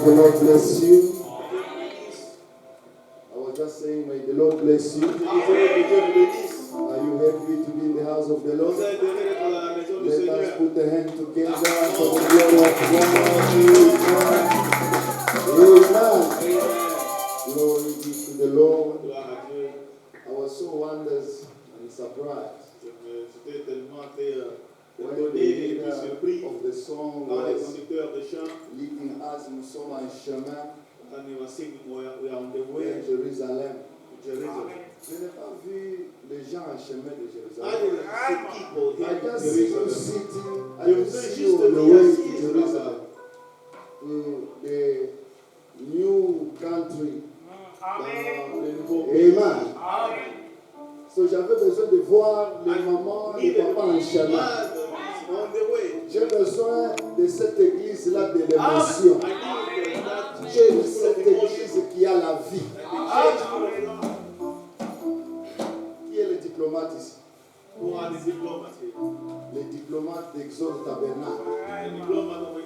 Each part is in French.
the Lord bless you. I was just saying, may the Lord bless you. Are you happy to be in the house of the Lord? Let us put the hand together for the glory of God. Amen. Glory be to the Lord. I was so wondered and surprised when the leader of the song was leading us, nous sommes en chemin vers Jérusalem. Je n'ai pas vu les gens en chemin de Jérusalem. I just see you sitting, I just see you on the way to Jerusalem, to the new country. Amen. So j'avais besoin de voir les mamans et les papas en chemin. J'ai besoin de cette église-là de l'émotion. J'ai cette église qui a la vie. Qui est le diplomate ici? Les diplomates d'Exode Tabernacle.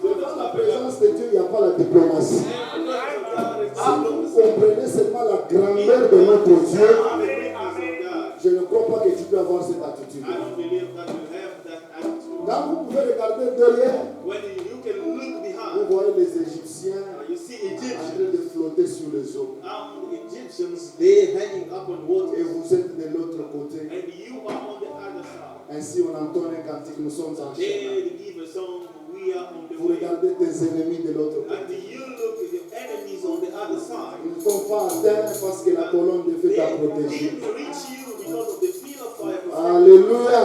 Dans la présence de Dieu, il n'y a pas la diplomatie. Si vous comprenez seulement la grandeur de notre Dieu, je ne crois pas que tu peux avoir cette attitude. Quand vous pouvez regarder derrière, vous voyez les Égyptiens en train de flotter sur les eaux. Et vous êtes de l'autre côté. Ainsi on entend un cantique, nous sommes en chemin. Vous regardez tes ennemis de l'autre côté. Ils ne sont pas atteints parce que la colonne de feu t'a protégé. Alléluia.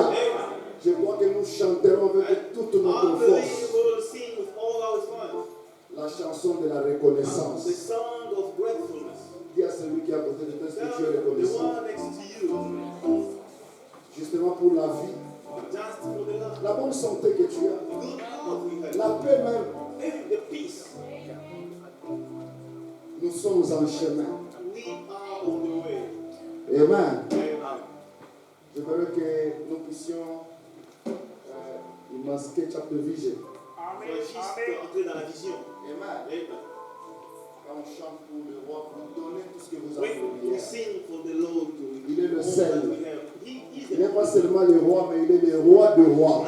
Je crois que nous chanterons avec toute notre force la chanson de la reconnaissance. Dis à celui qui est à côté de toi, est-ce que tu es reconnaissant? Justement pour la vie, la bonne santé que tu as, la paix même. Nous sommes en chemin. Amen. Je voudrais que nous puissions masquer chapter vision. Entrer dans la vision. Amen. Quand on chante pour le roi, vous donnez tout ce que vous avez. Il est le seul. Il n'est pas seulement le roi, mais il est le roi de rois.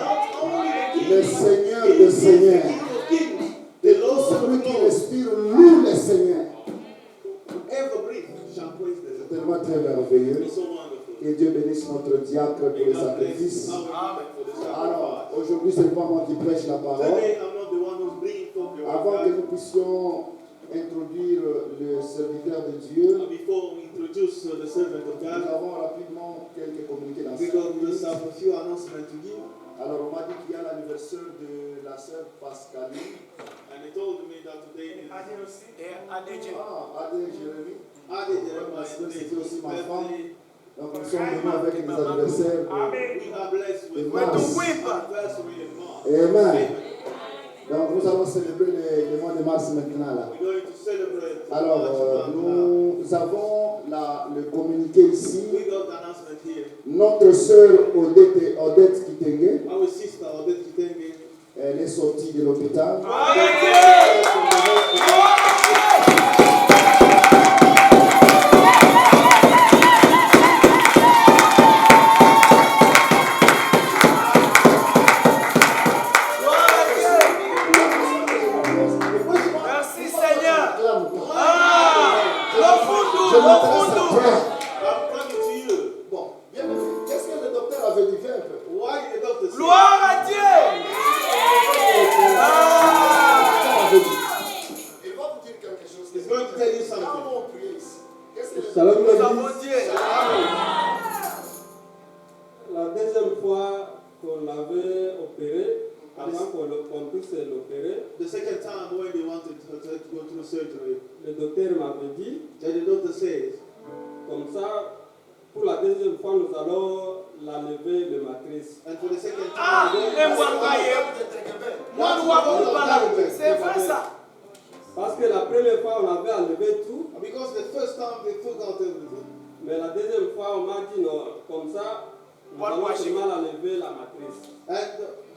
Le Seigneur de seigneurs. Et tout celui qui respire loue le Seigneur. C'est tellement très merveilleux. Que Dieu bénisse notre diacre pour les sacrifices. Alors, aujourd'hui, ce n'est pas moi qui prêche la parole. Avant que nous puissions introduire le serviteur de Dieu, nous avons rapidement quelques communiqués dans cette. Alors, on m'a dit qu'il y a l'anniversaire de la sœur Pascaline. Ade Jérémy. C'était aussi ma femme. Donc nous sommes venus avec les anniversaires de mars. Amen. Donc nous allons célébrer le mois de mars maintenant là. Alors nous avons le communiqué ici. Notre sœur Odette Kitenge, elle est sortie de l'hôpital. La deuxième fois qu'on l'avait opéré, avant qu'on puisse l'opérer, the second time when they wanted to go through surgery, le docteur m'avait dit, the doctor says, comme ça, pour la deuxième fois, nous allons l'enlever de matrice. And for the second time, c'est vrai ça. Parce que la première fois, on avait enlevé tout. Because the first time they took out everything. Mais la deuxième fois, on m'a dit non, comme ça, nous allons seulement enlever la matrice. And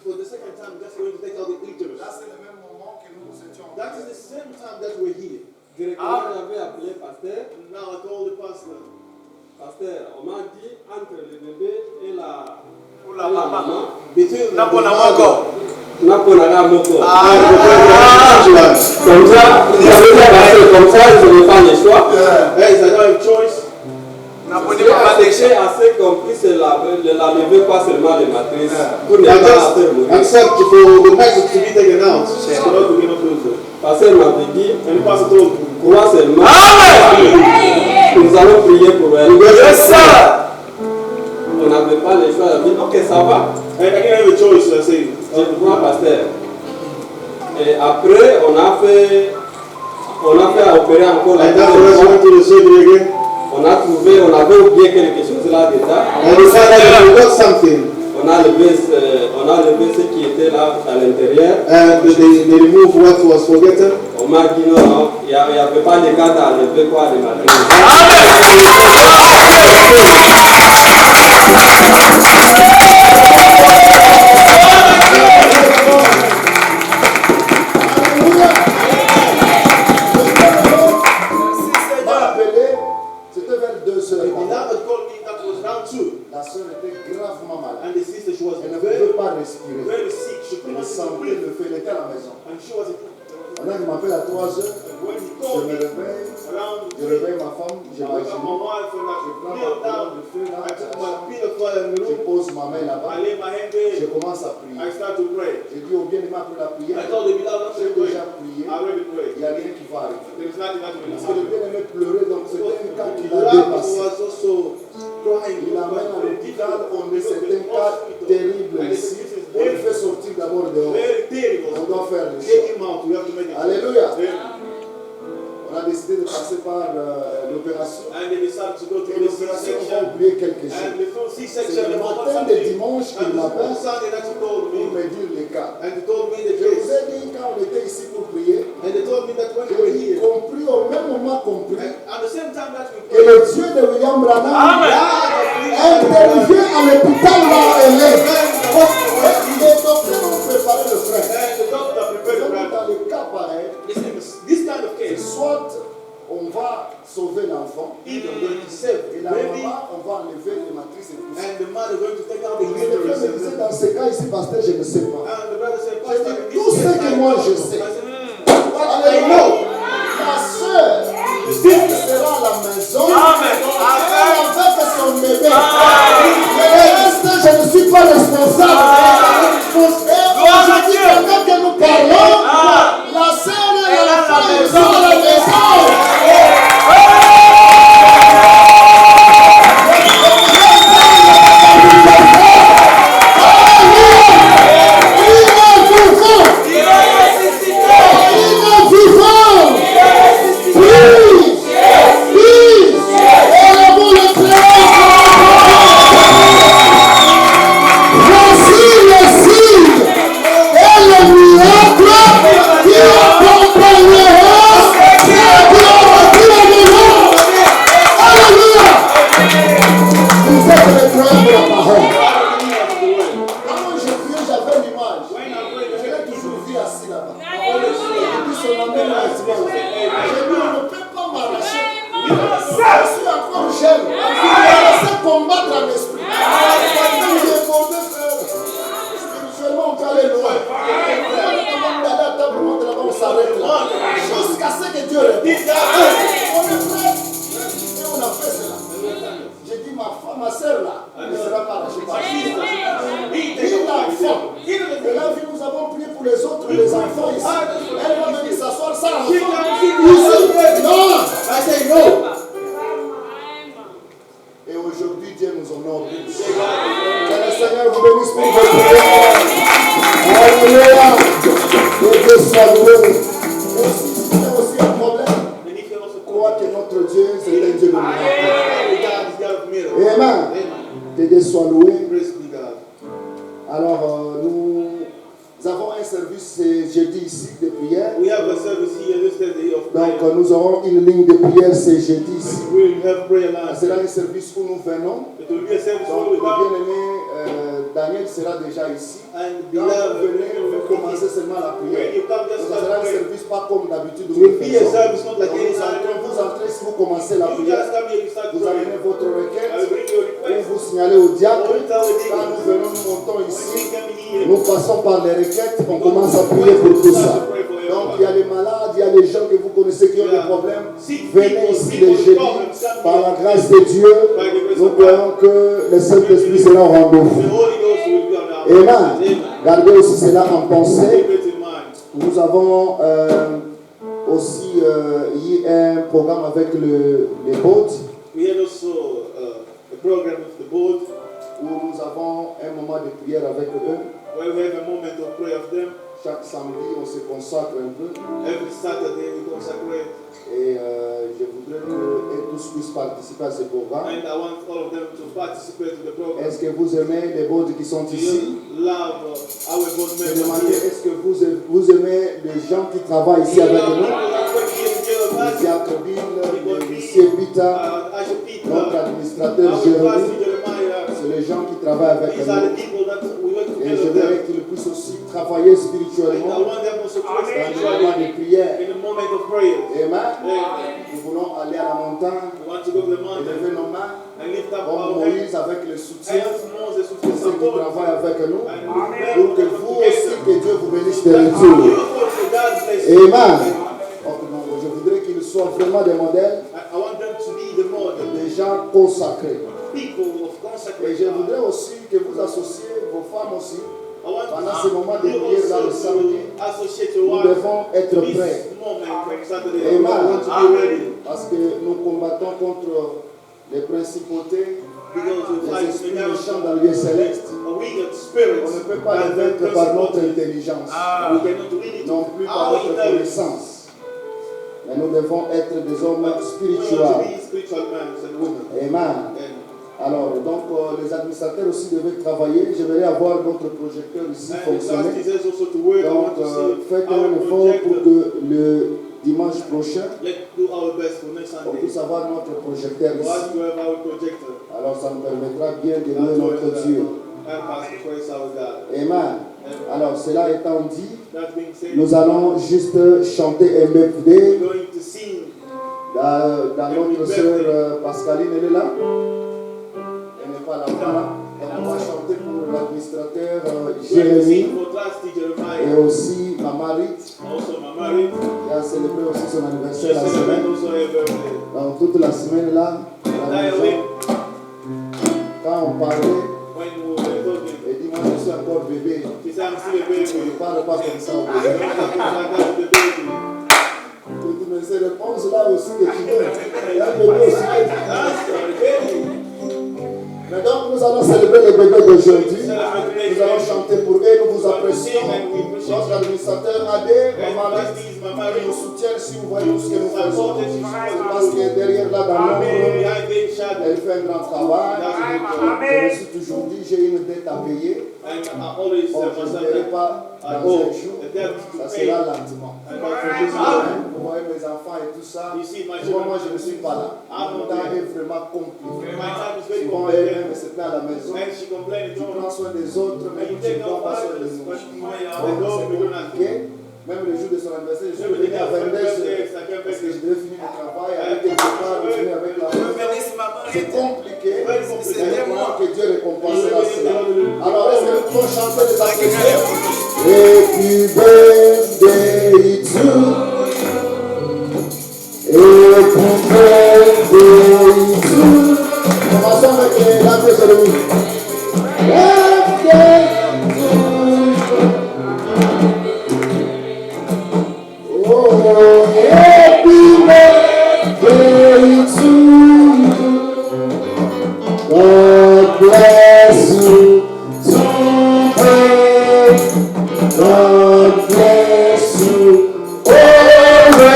for the second time, just going to take out the uterus. Là, c'est le même moment que nous nous étions en That is the same time that we're here. Directement, j'avais appelé pasteur. Now I call the pastor. Pasteur, on m'a dit entre le bébé et la maman. Between the Napona mother- moko. Napona moko. Comme Comme ça, je n'ai pas le choix. Guys, I don't have choice. Naponi J'ai papa accepté déchet. assez qu'on puisse la lever, pas seulement les matrices, pour ne I pas la faire just mourir. accept for the message to be taken out. So not to get closer. Pasteur m'avait dit, And the pastor told me, crois seulement. Amen. Nous allons prier pour elle. Yes, sir. On n'avait pas le choix. On a dit, ok, ça va. and I didn't have a choice, so I said, Je crois, pasteur. Et après, on a fait opérer encore la and that's when I went to the surgery again. On a trouvé, on avait oublié quelque chose là déjà. And we found out that we got something. On a levé ce qui était là à l'intérieur. And they removed what was forgotten. On m'a dit non, il n'y avait pas de cas à lever quoi de matrice. C'était vers 2 The heures. beloved called me, that was round 2. La soeur était gravement malade. And the sister, she was Elle ne very, pouvait pas respirer. very sick. She Elle couldn't sentait breathe. le feu. Elle était à la maison. And she was, Maintenant, il m'appelle à 3 heures. when he Je called me me, réveille. around Je réveille ma femme. Je I wake up my m'agenouille. wife and I Je prends ma kneel colonne down. de feu là. I took my peanut butter in the Je room. pose ma main I là-bas. lay my hand Je there. commence à prier. I start to pray. Je dis au bien-aimé après la prière. I told the beloved, J'ai I déjà prié. already prayed. Il n'y a rien qui va arriver. There is nothing that will Parce que le happen. bien-aimé pleurait, donc c'était un cas qu'il a The love dépassé. was also crying. Il l'amène à l'hôpital, on dit c'est un cas terrible ici. On le fait sortir d'abord dehors. Very On terrible. doit faire les Take choses. him out. We have to make it. Alléluia. Amen. On a décidé de passer par l'opération. And they decided to go to Et this l'opération, on va C-section. oublier quelque And chose. before C'est C-section, le the moment matin de Sunday, dimanche qu'il and m'appelle on Sunday that he called pour me, me dire les cas. and he told me the Je vous case. ai dit quand on était ici pour prier, And they told me that when we que were y here, compris au même moment compris and at the same time that we que prayed, le Dieu de William Branham intervient à l'hôpital là où elle est. Les docteurs ont préparé le frère. and the doctor prepared the Donc brother. dans le cas pareil, This kind of c'est case, soit on va sauver l'enfant either going to save et the la baby, maman, on va enlever les matrices et tout ça. and the mother going to take out the Et le frère me disait uterus. dans ce cas ici, pasteur, je ne sais pas. And the brother said, Je Pastor, dis, in tout this ce case, que I moi don't je know. sais. I said, Alléluia. Ma soeur, elle sera à la maison. Amen. Elle avec son bébé. Le reste, je ne suis pas responsable. Et aujourd'hui, pendant que nous parlons, la sœur et l'enfant, ils sont à la maison. Jusqu'à ce que Dieu réponde. On est prêt. Et on a fait cela. J'ai dit, ma soeur là, ne sera pas arrachée par Dieu. Et l'enfant. Et là, nous avons prié pour les autres, les enfants ici. Elle va venir s'asseoir sans enfant. Ici. Non. I say no. Et aujourd'hui, Dieu nous honore. Que le Seigneur vous bénisse pour vos prières. Alléluia. Que Dieu soit loué. Et si il y a aussi un problème, crois que notre Dieu, c'est un Dieu de miracle. Amen. Que Dieu soit loué. Praise be God. Alors, nous avons un service jeudi ici de prière. We have a service here this Thursday of Donc, prayer. nous aurons une ligne de prière ce jeudi ici. We will have prayer Ce line. sera un service où nous venons. It will be a service Donc, where we le come. bien-aimé Daniel sera déjà ici. And Quand beloved, vous venez, vous commencez seulement la prière. when you come, just Ce sera un start praying. service pas comme d'habitude. It will be a service not like any other. Vous entrez, si vous commencez la You prière, just come here, you start vous praying. amenez votre I will requête, bring your ou request. vous signalez au diacre. Or you tell the Quand nous deacon. venons, nous montons When we ici, come here, nous passons par les requêtes, on commence à prier pour tout ça. Donc il y a les malades, il y a les gens que vous connaissez qui ont des problèmes. Venez ici les jeudis, par la grâce de Dieu, nous croyons que le Saint-Esprit sera au the rendez-vous. Holy Ghost will be on our Amen. Amen. Gardez aussi cela en pensée. Keep it in mind. Nous avons aussi eu un programme avec les boats We had also a program with the board où nous avons un moment de prière avec eux. where we have a moment of prayer of them. Chaque samedi, on se consacre un peu. Every Saturday we consecrate. Et je voudrais que tous puissent participer à ce programme. And I want all of them to participate in the program. Est-ce que vous aimez les boats qui sont Do ici? you love our board Je members demandais, here? est-ce que vous aimez les gens qui travaillent ici avec nous? Le diacre Bill, le lycée Pita, notre administrateur Jérémy, c'est les gens qui travaillent avec These are the nous. people that we work Et together j'aimerais with. qu'ils puissent aussi travailler And spirituellement I want them also to dans work le moment spiritually de prière. in the moment of prayer. Amen. Amen. Nous voulons aller à la montagne, We want to go to the mountain élever nos mains, and lift up comme our hands. Moïse avec le soutien As Moses with de the ceux qui support. travaillent avec nous, And pour que vous aussi, together. que Dieu vous bénisse de You retour. also, God bless you. Amen. Donc, je voudrais qu'ils soient vraiment des modèles, I want them to be the model, des gens consacrés. people of Et je consecration. voudrais aussi que vous associez vos femmes aussi. I want Pendant ce moment de you prière là le also samedi, to associate your nous wife devons être to this prêts. moment on Saturday. Amen. I want to be ready Parce que nous combattons contre les principautés, because we les fight esprits against méchants dans le lieu céleste. a wicked On spirits ne peut pas les and the vaincre par notre principalities. intelligence, We cannot win it non plus par our notre intelligence. connaissance. Mais nous devons être des hommes We want to spirituels. be spiritual men and women. Amen. And Alors, donc, les administrateurs aussi devaient travailler. J'aimerais avoir notre projecteur ici the fonctionner. trustees also to work. I Donc, want to see faites our un effort pour projector. que le dimanche prochain, Let's do our best for next on Sunday. puisse avoir notre projecteur For us ici. to have our projector. Alors, ça nous permettra bien de That louer will notre Dieu. help us to praise our God. Amen. Alors, cela étant dit, That being said, nous allons juste chanter we're MFD. going to sing. Dans notre sœur Pascaline, elle est là. Elle n'est pas là. Voilà. Donc, on va chanter pour l'administrateur We're going to Jérémy sing for trustee et Jeremiah. aussi Mama Rit, Also, my married. qui a célébré aussi son She anniversaire la celebrated semaine. also her birthday. Donc, toute la semaine là, à la maison, quand on parlait, When we were talking, elle dit, moi je suis encore bébé. she said, I'm still a Je ne baby. parle pas comme ça au I bébé. don't have to like that with the baby. Et tu me ces réponses là aussi que tu donnes. Il y a un bébé aussi que tu donnes. That's the baby. Mais donc, nous allons célébrer le bébé d'aujourd'hui. Nous allons chanter pour eux, nous vous apprécions. Notre administrateur Adé, Maman And Rit, this is my qui marriage. nous soutient si vous voyez tout ce que nous faisons. Supported, she's Parce que derrière là, dans l'ombre, behind the shadow. elle fait un grand travail. Je me suis toujours dit, j'ai une dette à payer. And I always Bon, tell je ne myself verrai that pas I dans owe un jour. the debt Ça to pay. sera lentement. And not for this moment. Vous voyez mes enfants et tout ça. You see, my Souvent, moi, je ne children, suis pas là. Mon temps est vraiment compliqué. my time is very Souvent, elle-même, complicated. c'est à la maison. And she complained, Tu prends soin des autres, mais and you tu take ne prends our pas soin de fathers, nous. but my Donc, dog, c'est we don't have to. compliqué. Même le jour de son anniversaire, je suis Même venu le à jour de son 22 anniversaire, heures. ça fait Parce que je devais finir le travail, Ouais. aller quelque part, revenir avec la maison. C'est compliqué. Very complicated. Mais je crois que Dieu récompensera cela. Alors, est-ce que nous pouvons chanter les applaudissements? Happy birthday to you. Happy birthday to you. Commençons avec la Jérémy. Happy birthday to you. Oh, happy birthday to you. God bless you today. God bless you always.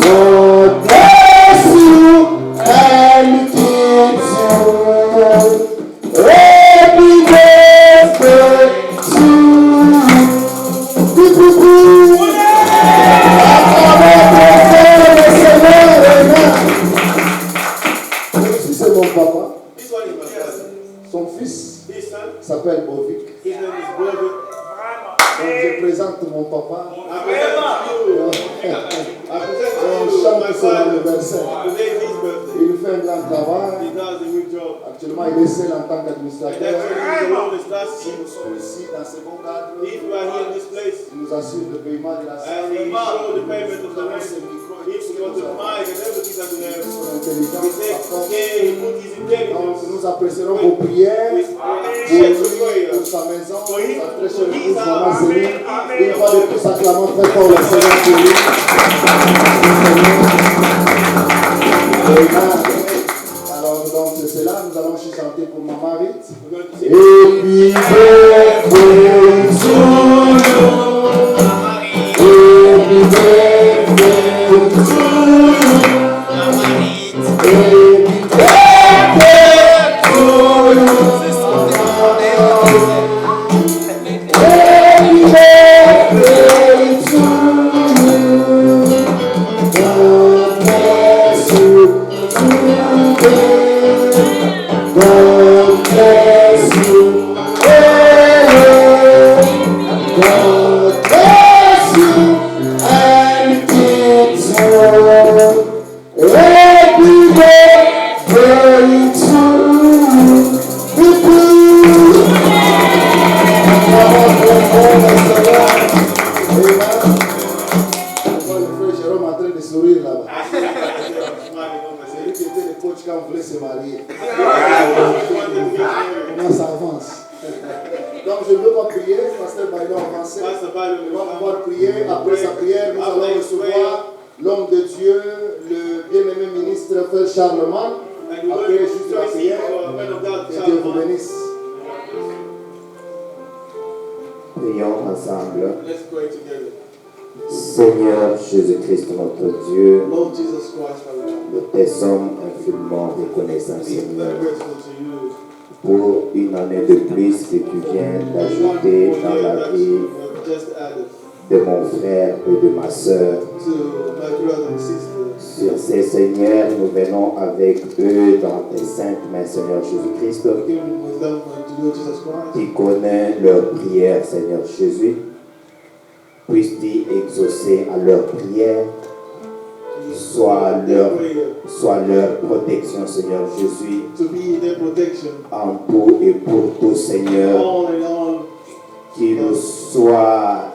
God bless you and keep you. papa. I present to you. I present to On you chante my son father. anniversaire. Today is his birthday. Il fait un grand travail. He does a good job. Actuellement, il est seul en tant And qu'administrateur. that's why he's alone is Si trusting. nous sommes ici dans ce bon cadre, If we are here in this place, il nous assure le paiement de la and he showed the payment of the rent, if we got the mic and everything that we have, son we intelligence, say, sa force. okay, he put his Donc, intelligence. nous apprécierons vos prières We pour share lui, the prayer. pour sa maison, sa très chère épouse, Amen. Maman Céline. Amen. Une fois de plus, acclamons très fort le Seigneur pour lui. Amen. Alors, donc, c'est cela. Nous allons aussi chanter pour Maman Rite. We're going to sing. Happy birthday to you. Happy birthday to you. Happy birthday to you. Happy birthday to you. God bless you today. God bless you. God bless you and keep you. Happy birthday to you. Le frère Jérôme est en train de sourire là-bas. C'est lui qui était le coach quand on voulait se marier. Comment ça avance? Donc je ne veux pas prier, Pasteur Baïla avancé. On va pouvoir prier. Après sa prière, nous allons recevoir l'homme de Dieu, le bien-aimé ministre Frère Charlemagne. Après juste la prière, que Dieu vous bénisse. Prions ensemble. Let's pray together. Seigneur Jésus-Christ, notre Dieu, Lord Jesus Christ, our Lord, nous te sommes infiniment reconnaissants, we are Seigneur, grateful to you. pour une année de plus que tu viens d'ajouter dans la vie Just added de mon frère et de ma sœur. to my brothers and sisters. Sur ces Seigneurs, nous venons avec eux dans tes saintes mains, Seigneur Jésus-Christ, We're giving with them to you, Jesus Christ. qui connaît leurs prières, Seigneur Jésus. Puisses-tu exaucer à leurs prières, soit leur protection, Seigneur Jésus, To be their protection. en tout et pour tout, Seigneur, All in all, qu'il soit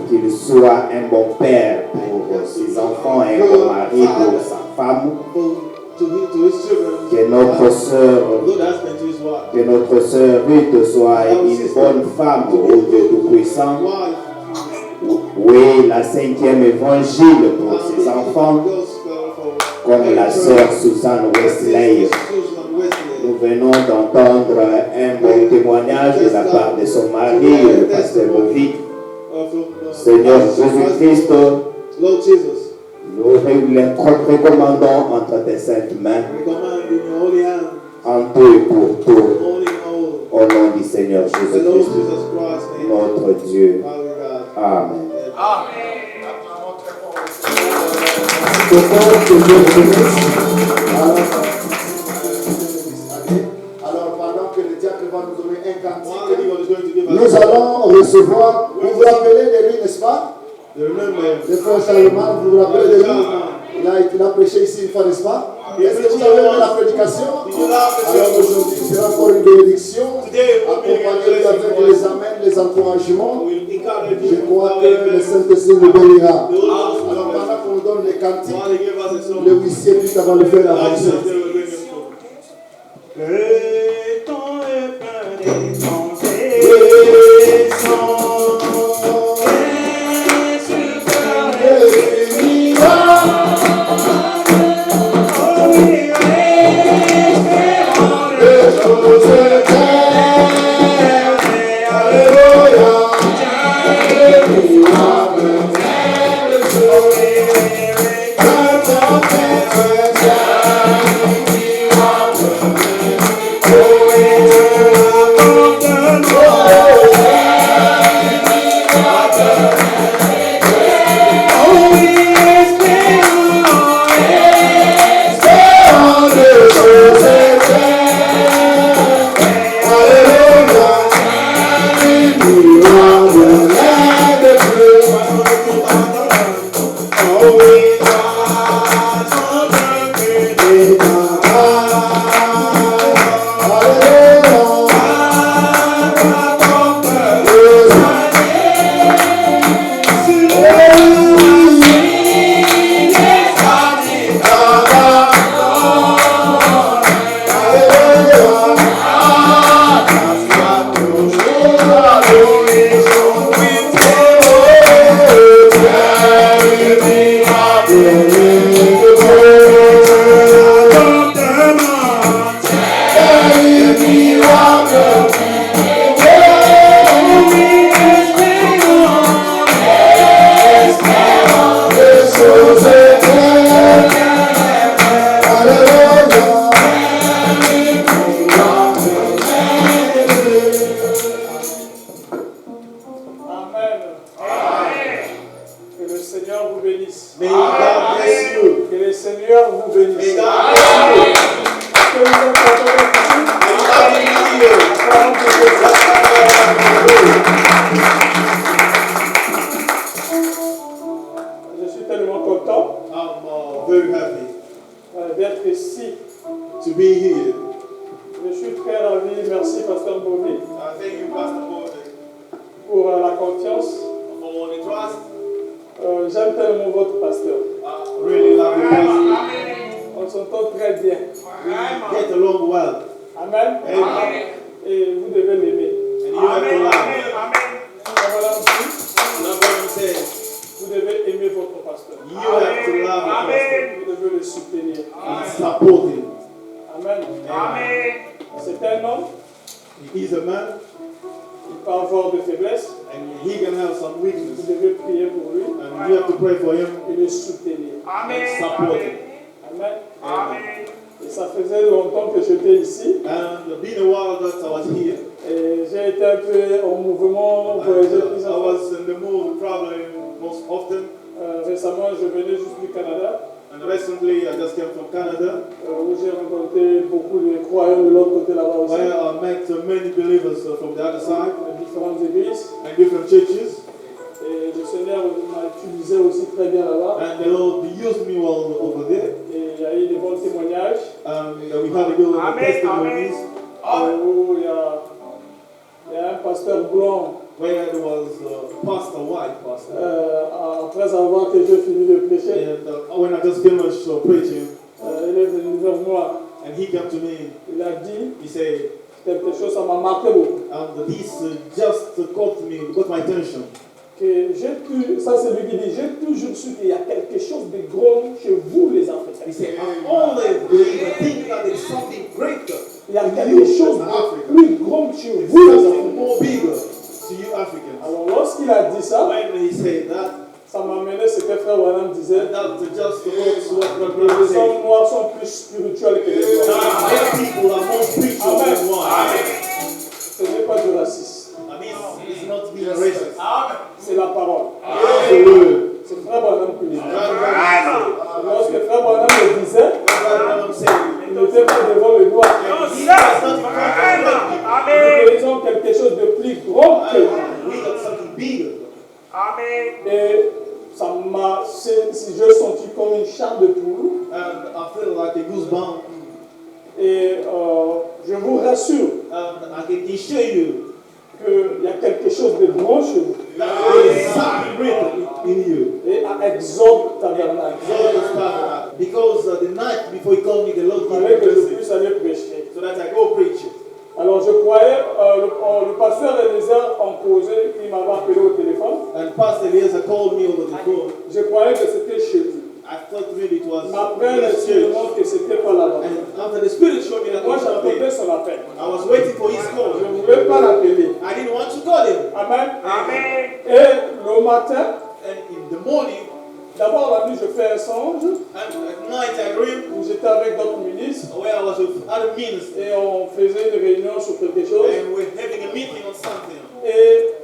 qu'il soit un bon père pour ses enfants, un bon mari pour sa femme, to his children, que notre sœur, good husband to his wife. que notre sœur Ruth soit une bonne femme au Dieu Tout-Puissant. Wife, Oui, la 5e évangile pour ses enfants, comme la sœur Suzanne Wesley. Nous venons d'entendre un bon témoignage de la part de son mari, le pasteur Movic. Seigneur Jésus-Christ, Lord Jesus, nous les recommandons entre tes saintes mains, we command in your holy hand, en tout et pour tout, all in all, au nom du Seigneur the Lord Jésus-Christ, Jesus Christ, name, notre Dieu. our God. Amen. Alors, pendant que le diacre va nous donner un While the cantique, Lord is going to give us, nous allons recevoir, vous vous rappelez de lui, n'est-ce pas? remember, Le frère Charlemagne, vous vous rappelez de lui? Il a prêché ici une fois, n'est-ce pas? Est-ce que vous avez aimé la prédication? Alors aujourd'hui, il sera encore une bénédiction, accompagnée avec les amens, les encouragements. we'll encourage Je you. crois que le Saint-Esprit nous bénira. The Lord Alors will pendant qu'on nous donne les cantiques, while they give us a song, le huissier puisse avoir le faire I avancer. shall they will bring us home. Que ton épingle Alléluia. God bless you. Que le Seigneur vous bénisse. May God bless you. Que vous êtes contents d'être ici? Are you happy to be here? Acclamons pour Jésus. Je suis tellement content I'm very happy d'être ici. to be here. Je suis très ravi. Merci, Pasteur Bobby, Thank you, Pastor Bobby, pour la confiance. for the trust. J'aime tellement votre pasteur. I really love you, Pastor. On s'entend très bien. We get along well. Amen. Amen. Et vous devez l'aimer. And you have to love. Voilà aussi. That's what I'm saying. Vous devez aimer votre pasteur. You have to love the pastor Vous devez le soutenir. and support him. Amen. Amen. C'est un homme. He is a man Il peut avoir de faiblesses. and he can have some Vous weakness. devez prier pour lui And you have to pray for him et le soutenir. and support him. Amen. Amen. Et ça faisait longtemps que j'étais ici. And been a while that I was here. Et j'ai été un peu en mouvement, voyager plus I en was in the mood traveling most often. Récemment, je venais juste du Canada, And recently I just came from Canada, où j'ai rencontré beaucoup de croyants de l'autre côté là-bas aussi, where I met many believers from the other side de différentes églises. and different churches. Et le Seigneur m'a utilisé aussi très bien là-bas. And the Lord used me well over there. Et il y a eu des bons témoignages. We had a good testimonies Où il y a un pasteur blanc. where there was pastor, white pastor. Après avoir que j'ai fini de prêcher, And when I just finished preaching, il est venu vers moi. and he came to me, Il a dit he said, quelque chose, ça m'a marqué beaucoup. and this just caught me, got my attention. Ça c'est lui qui dit, j'ai toujours su qu'il y a quelque chose de grand chez vous les Africains. He said, I always believe and think that there's something greater. Il y a quelque chose de plus grand chez vous There's les something Africains. more bigger to you Africans. Alors lorsqu'il a dit ça, When he said that, ça m'a amené ce que Frère Branham disait. that just supports what the Les brother said. hommes noirs sont plus spirituels que les blancs. Black people are more spiritual than white. Ce n'est pas du racisme, And this is not being racist. c'est la parole. It's the word. C'est Frère Branham qui le dit. That's Lorsque Frère Branham le disait, what I'm saying. il n'était pas devant le noir. He was not in front of black people. Ils ont quelque chose de plus grand que We got something bigger. Et ça m'a, si j'ai senti comme une chair de poule. And I feel like a goosebump. Et je vous rassure And I can assure you qu'il y a quelque chose de grand chez vous. that there is something greater in you. Et à Exode Tabernacle, Because the night before he called me, the Lord il gave me fallait a que je message puisse aller prêcher. so that I go preach it. Alors je croyais, le pasteur Eliezer en causait, il m'avait appelé au téléphone. And Pastor Eliezer called me over the phone. Je croyais que c'était chez vous. I thought maybe it was Mais après, in the l'esprit me church. montre que c'était pas là-bas. And after the Spirit showed me that Moi was not there, j'attendais son appel. I was waiting for his call. Je ne voulais pas l'appeler. I didn't want to call him. Amen. Et le matin, And in the morning, d'abord la nuit, je fais un songe and at night I dreamed où j'étais avec d'autres ministres where I was with other ministers. et on faisait une réunion sur quelque chose. And we're having a meeting on something. Et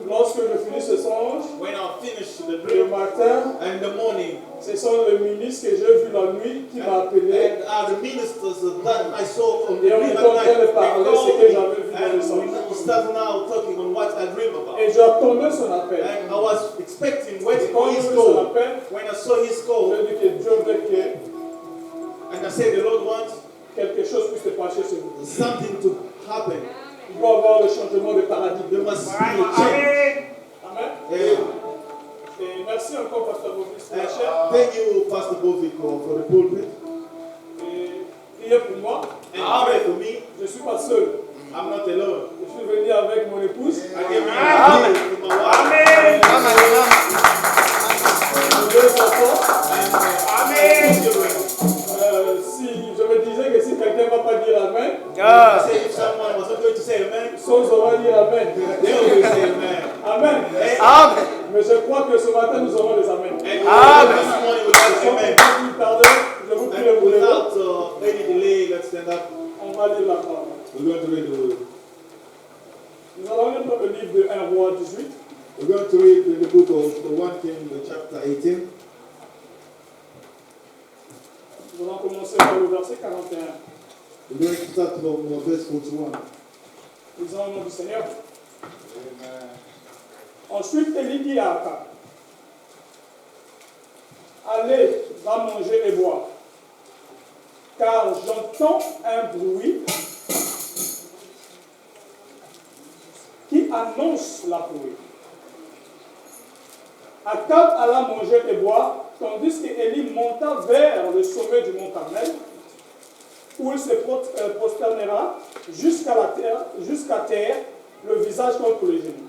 lorsque je finis ce songe, When I finished the le dream, matin, and in the morning, ce sont les ministres que j'ai vus la nuit qui m'ont appelé. and the ministers that I saw on the Et on dream est at en train de night, parler they ce called que me, j'avais vu dans le and songe. we start now talking on what I dream about. Et j'attendais son appel. And I was expecting, waiting Quand for j'ai his vu son call. appel, When I saw his call, je dis que Dieu veut que and I said, the Lord wants quelque chose puisse se passer sur vous. something to happen. Il doit y avoir le changement de paradigme. There must be a change. Amen. Yeah. Et merci encore, Pasteur Bovis, And, ma chère. thank you, Pastor Bovic, for the pulpit. Et priez pour moi. And pray for me. Je ne suis pas seul. I'm not alone. Je suis venu avec mon épouse. I came here with my wife. Mes deux enfants. And children. Si je me disais que si quelqu'un ne va pas dire Amen, I said if someone was not going to say amen, sans aura dire Amen. they will say amen. Amen. Amen. Mais je crois que ce matin nous aurons des Amen. And this morning we got Sans amen. plus tarder, je vous prie de And vous lever. without any delay, let's stand up. On va lire la parole. We're going to read the word. Nous allons lire le livre de 1 Roi 18. We're going to read the book of the 1 King, the chapter 18. Nous allons commencer par le verset 41. We're going to start from verse 41. Lisons au nom du Seigneur. Ensuite, Élie dit à Akab, allez, va manger et boire, car j'entends un bruit qui annonce la pluie. Akab alla manger et boire, tandis qu'Élie monta vers le sommet du mont Carmel, où il se prosternera jusqu'à terre, le visage contre les genoux.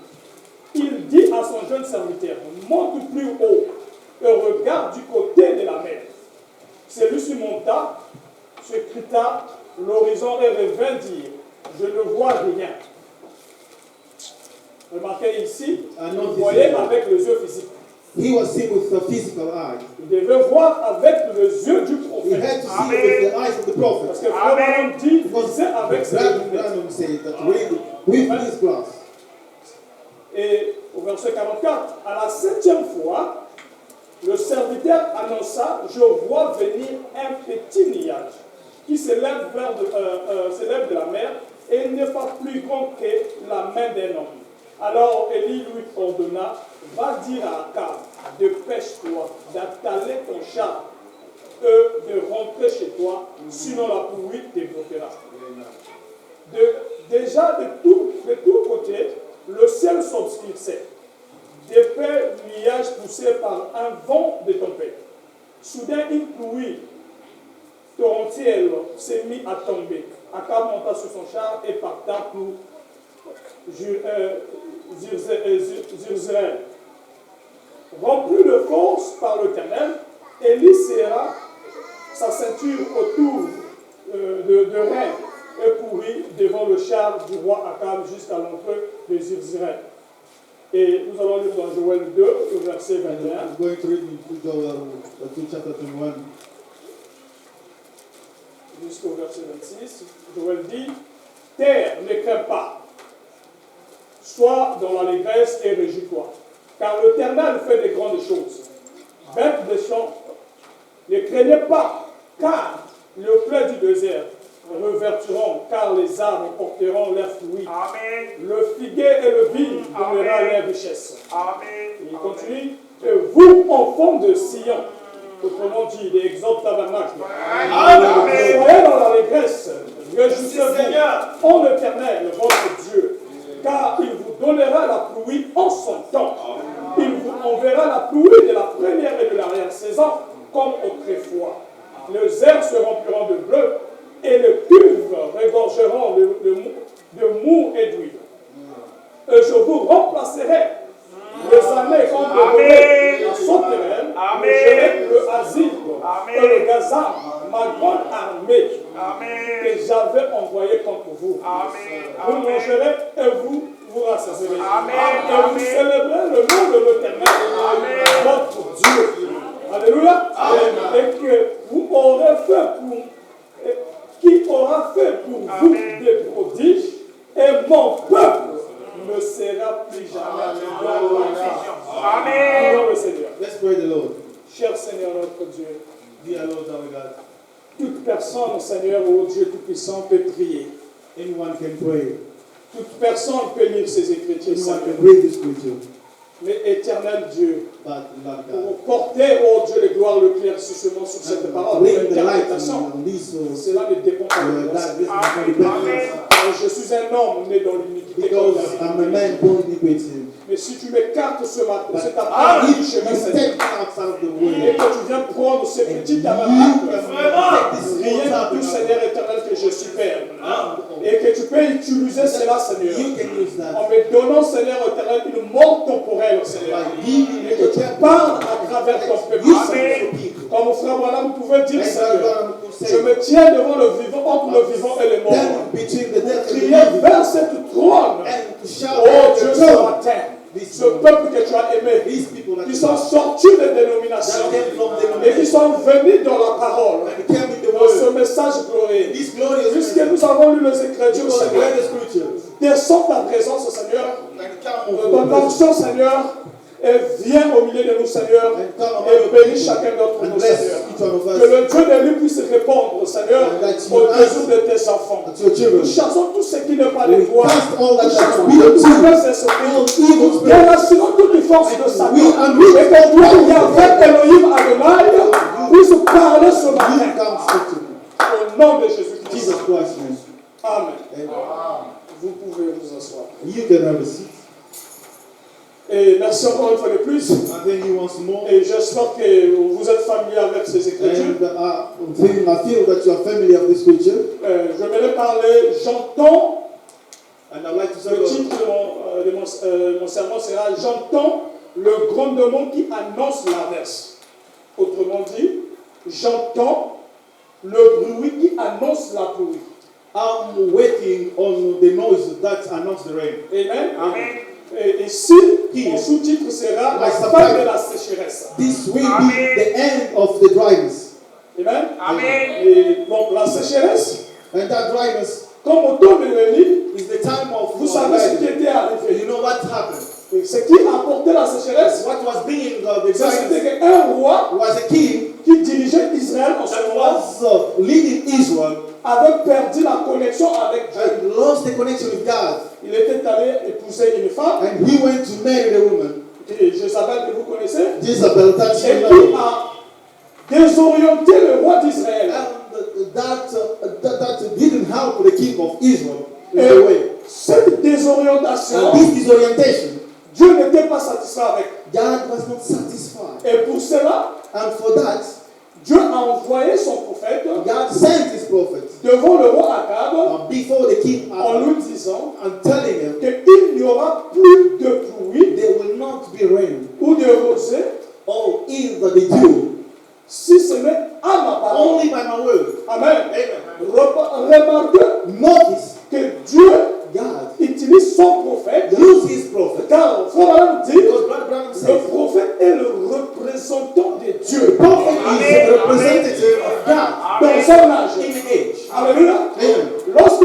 Il dit à son jeune serviteur, monte plus haut et regarde du côté de la mer. Celui-ci monta, se quitta l'horizon et revint dire, je ne vois rien. Remarquez ici, vous voyez avec les yeux physiques. He was seen with the physical eyes. Il devait voir avec les yeux du He prophète. had to see with the eyes of the prophet. Parce que Frère dit, c'est avec ses lunettes. Branham said that with his glass. Et au verset 44, à la 7e fois, le serviteur annonça, je vois venir un petit nuage qui s'élève de la mer et il n'est pas plus grand que la main d'un homme. Alors Élie lui ordonna, va dire à Akab, dépêche-toi d'attaler ton char et de rentrer chez toi, sinon la pluie te bloquera. Déjà de tous côtés, le ciel s'obscurcissait. D'épais nuages poussés par un vent de tempête. Soudain, une pluie torrentielle s'est mise à tomber. Akab monta sur son char et parta pour Jezreel. Rempli de force par l'Éternel, Élie serra sa ceinture autour de reins et courut devant le char du roi Akab jusqu'à l'entrée de Jezreel. Et nous allons lire dans Joël 2, le verset 21. I'm going to read in Joel 2 chapter 21. Jusqu'au verset 26. Joël dit, terre, ne crains pas. Sois dans l'allégresse et réjouis-toi. Car l'Éternel fait de grandes choses. Bêtes des champs, ne craignez pas, car le plaid du désert revertiront, car les arbres porteront leurs fruits. Amen. Le figuier et le vigne donnera Amen. leur richesse. Amen. Il continue, et vous, enfants de Sion, autrement dit, des exode tabernacle, soyez dans l'allégresse, réjouissez-vous en l'Éternel, votre Dieu, car il vous donnera la pluie en son temps. Il vous enverra la pluie de la première et de l'arrière-saison, comme autrefois. Les herbes se rempliront de bleu, et les cuves regorgeront de mou et d'huile. Et je vous remplacerai les années comme le blé, la sauterelle, le gelec, le asile et le gazam, ma grande armée que j'avais envoyée contre vous. Vous mangerez et vous rassasserez. Et vous célébrerez le nom de l'Éternel, votre Dieu. Alléluia. Et que vous aurez fait pour qui aura fait pour vous des prodiges, et mon peuple ne sera plus jamais dans la Amen. Prions le Seigneur. Let's pray the Lord. Cher Seigneur notre Dieu, Dear Lord our God, toute personne, Seigneur, ô Dieu Tout-Puissant, peut prier. anyone can pray. Toute personne peut lire ces Écritures, Anyone Seigneur. can read the scripture. Mais éternel Dieu, But Lord pour God, porter, ô Dieu, les gloires, le claircissement sur cette parole, bring the light l'interprétation, on this cela ne dépend pas de moi. God, this is not dependent. Je suis un homme né dans l'iniquité. Because I'm a man born in iniquity. Mais si tu m'écartes ce matin, But cet après-midi du if chemin, you Seigneur, take me outside of the et way, que tu viens prendre ce petit you tabernacle, can take this rien water, de tout, Seigneur éternel, que je suis Père. Et que tu peux utiliser cela, Seigneur, you can use that en me donnant, Seigneur éternel, une mort temporelle, Seigneur. by giving Et que tu parles à travers ton peuple, Seigneur. Comme mon frère Branham, vous pouvez dire, Seigneur, je me tiens devant le vivant, entre le vivant et les morts. between the death and the Crier living, vers cette trône. and to shout Oh at Dieu, the ce throne. matin, ce peuple que tu as aimé, These people that qui sont sortis des dénominations that came from the et qui sont venus dans la parole, and came with the dans ce word. message glorieux. This glorious Puisque message, nous avons lu les Écritures, because the Seigneur, greatest scriptures descends ta présence, Seigneur, and come de ton onction, Seigneur, et viens au milieu de nous, Seigneur, and come et among bénis the chacun d'entre and nous, bless Seigneur. each one of Que le Dieu de lui puisse répondre, Seigneur, aux besoins de tes enfants. Nous chassons tout ce qui n'est pas de toi. Nous chassons tout mauvais esprit. Nous déracinons toute force de Satan. Et que toi, Yahvé Elohim Adonai, puisse parler ce matin. Au nom de Jésus-Christ. Amen. Vous pouvez vous asseoir. You can have a seat. Et merci encore une fois de plus. And thank you once more. Et j'espère que vous êtes familier avec ces écritures. And I feel that you are familiar with this scripture. Je vais parler, j'entends. And I'd like to say Le titre de mon sermon sera J'entends le grondement qui annonce l'averse. Autrement dit, j'entends le bruit qui annonce la pluie. I'm waiting on the noise that announced the rain. Amen. Amen. Et ici, mon sous-titre sera La fin de la sécheresse. This will be the end of the dryness. Amen. Amen. Et donc la sécheresse, And that dryness comme automne le lit, is the time of vous savez ce qui était You arrivé. know what happened? Et ce qui a apporté la sécheresse, What was being the c'était dryness qu'un roi was a king qui dirigeait Israël en ce that moment was leading Israel avait perdu la connexion avec Dieu. and lost the connection with God. Il était allé épouser une femme, And he went to marry the woman, qui Jézabel que vous connaissez, Jezebel, that et you qui know. a désorienté le roi d'Israël. And that didn't help the king of Israel in Et a way. cette désorientation, And this disorientation, Dieu n'était pas satisfait avec. God was not satisfied. Et pour cela, And for that, Dieu a envoyé son prophète God sent his prophet devant le roi Akab before the king en lui disant and telling him qu'il n'y aura plus de pluie there will not be rain ou de rosée or either the dew, si ce n'est à ma parole. only by my word. Amen. Remarquez Notice que Dieu God utilise son prophète, used his prophet. car Frère Branham dit Because Brother Branham le says prophète est le représentant de the Dieu prophet is a representative of God dans son âge. in the age. Alléluia. Amen. Lorsque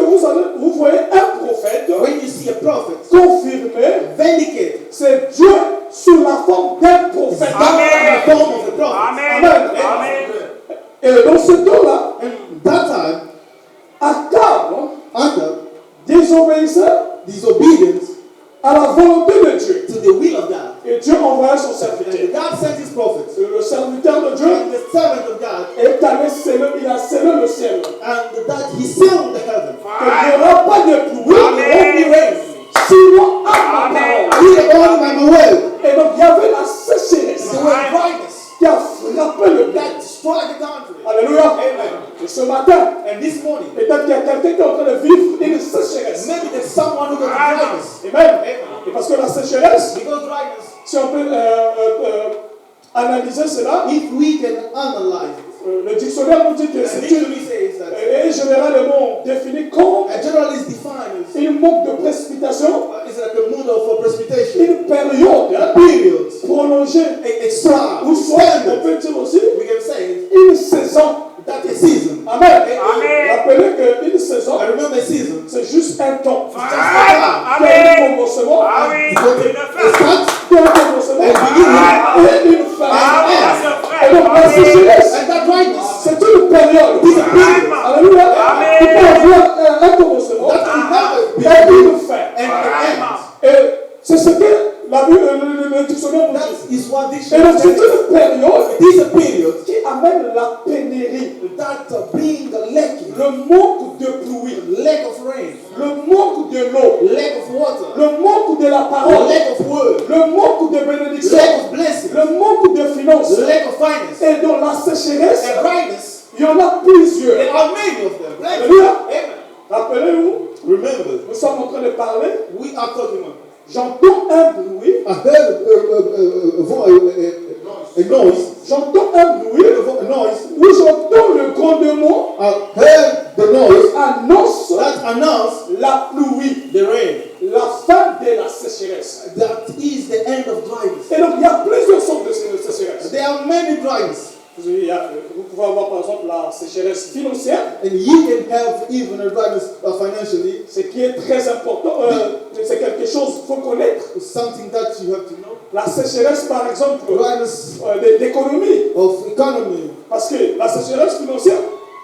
vous voyez un prophète When you see a prophet confirmé, vindicated, c'est Dieu sous la forme d'un prophète. God in the form of a prophet. Amen. Amen. Amen. Et dans ce temps-là, And that time, Akab Adam désobéissait disobedient à la volonté de Dieu. to the will of God. Et Dieu envoya son And serviteur. God sent his prophet. Le serviteur de Dieu And the servant of God, est allé sceller, il a scellé le ciel. and that he sealed the heaven. Il n'y aura pas de pluie, There won't be rain. sinon à ma parole. He the only by my word. Et donc il y avait la sécheresse The word dryness qui a frappé le that peuple. destroyed the country. Alléluia. Et ce matin, And this morning, peut-être qu'il y a quelqu'un qui est en train de vivre une sécheresse. maybe there's someone who got dryness. Amen. Et parce que la sécheresse, Because dryness, si on peut analyser cela, if we can analyze it, le dictionnaire nous dit que and c'est literally says that et généralement défini comme a general is defined as une manque de précipitation, it's like a mood of precipitation, une période period, prolongée, extra, ou soit on standard. peut dire aussi We can say une saison. that a season. Amen. Amen. Rappelez qu'une saison, I remember a season. c'est juste un temps. Just a Qui a un Amen. commencement, Ah oui. time. Une A fin. start qui a un commencement et une fin. Ah oui, c'est Et donc la vrai. sécheresse, and that dryness. c'est une période. Alléluia. Amen. Il peut avoir un commencement That can happen. et une fin. And the end. Et c'est ce que la Bible, le dictionnaire nous dit. That is what this Et donc c'est says. une période It is a period qui amène la pénurie, that being lacking, le manque de pluie, lack of rain, le manque de l'eau, lack of water, le manque de la parole, lack of word, le manque de bénédiction, lack of blessing, le manque de finances. lack of finance, Et dans la sécheresse, and dryness. il y en a plusieurs. There are many of them. Alléluia. Amen. Rappelez-vous, Remember, nous sommes en train de parler. we are talking about. J'entends un bruit. I heard a noise. J'entends un bruit. A noise. Où j'entends le grondement I heard the noise annonce that announced la pluie, the rain. la fin de la sécheresse. That is the end of dryness. Et donc il y a plusieurs sortes de sécheresse. There are many dryness. Vous pouvez avoir par exemple la sécheresse financière, And you can have even a dryness financially. ce qui est très important. C'est quelque chose qu'il faut connaître. Something that you have to know. La sécheresse, par exemple, dryness d'économie. of economy, Parce que la sécheresse financière,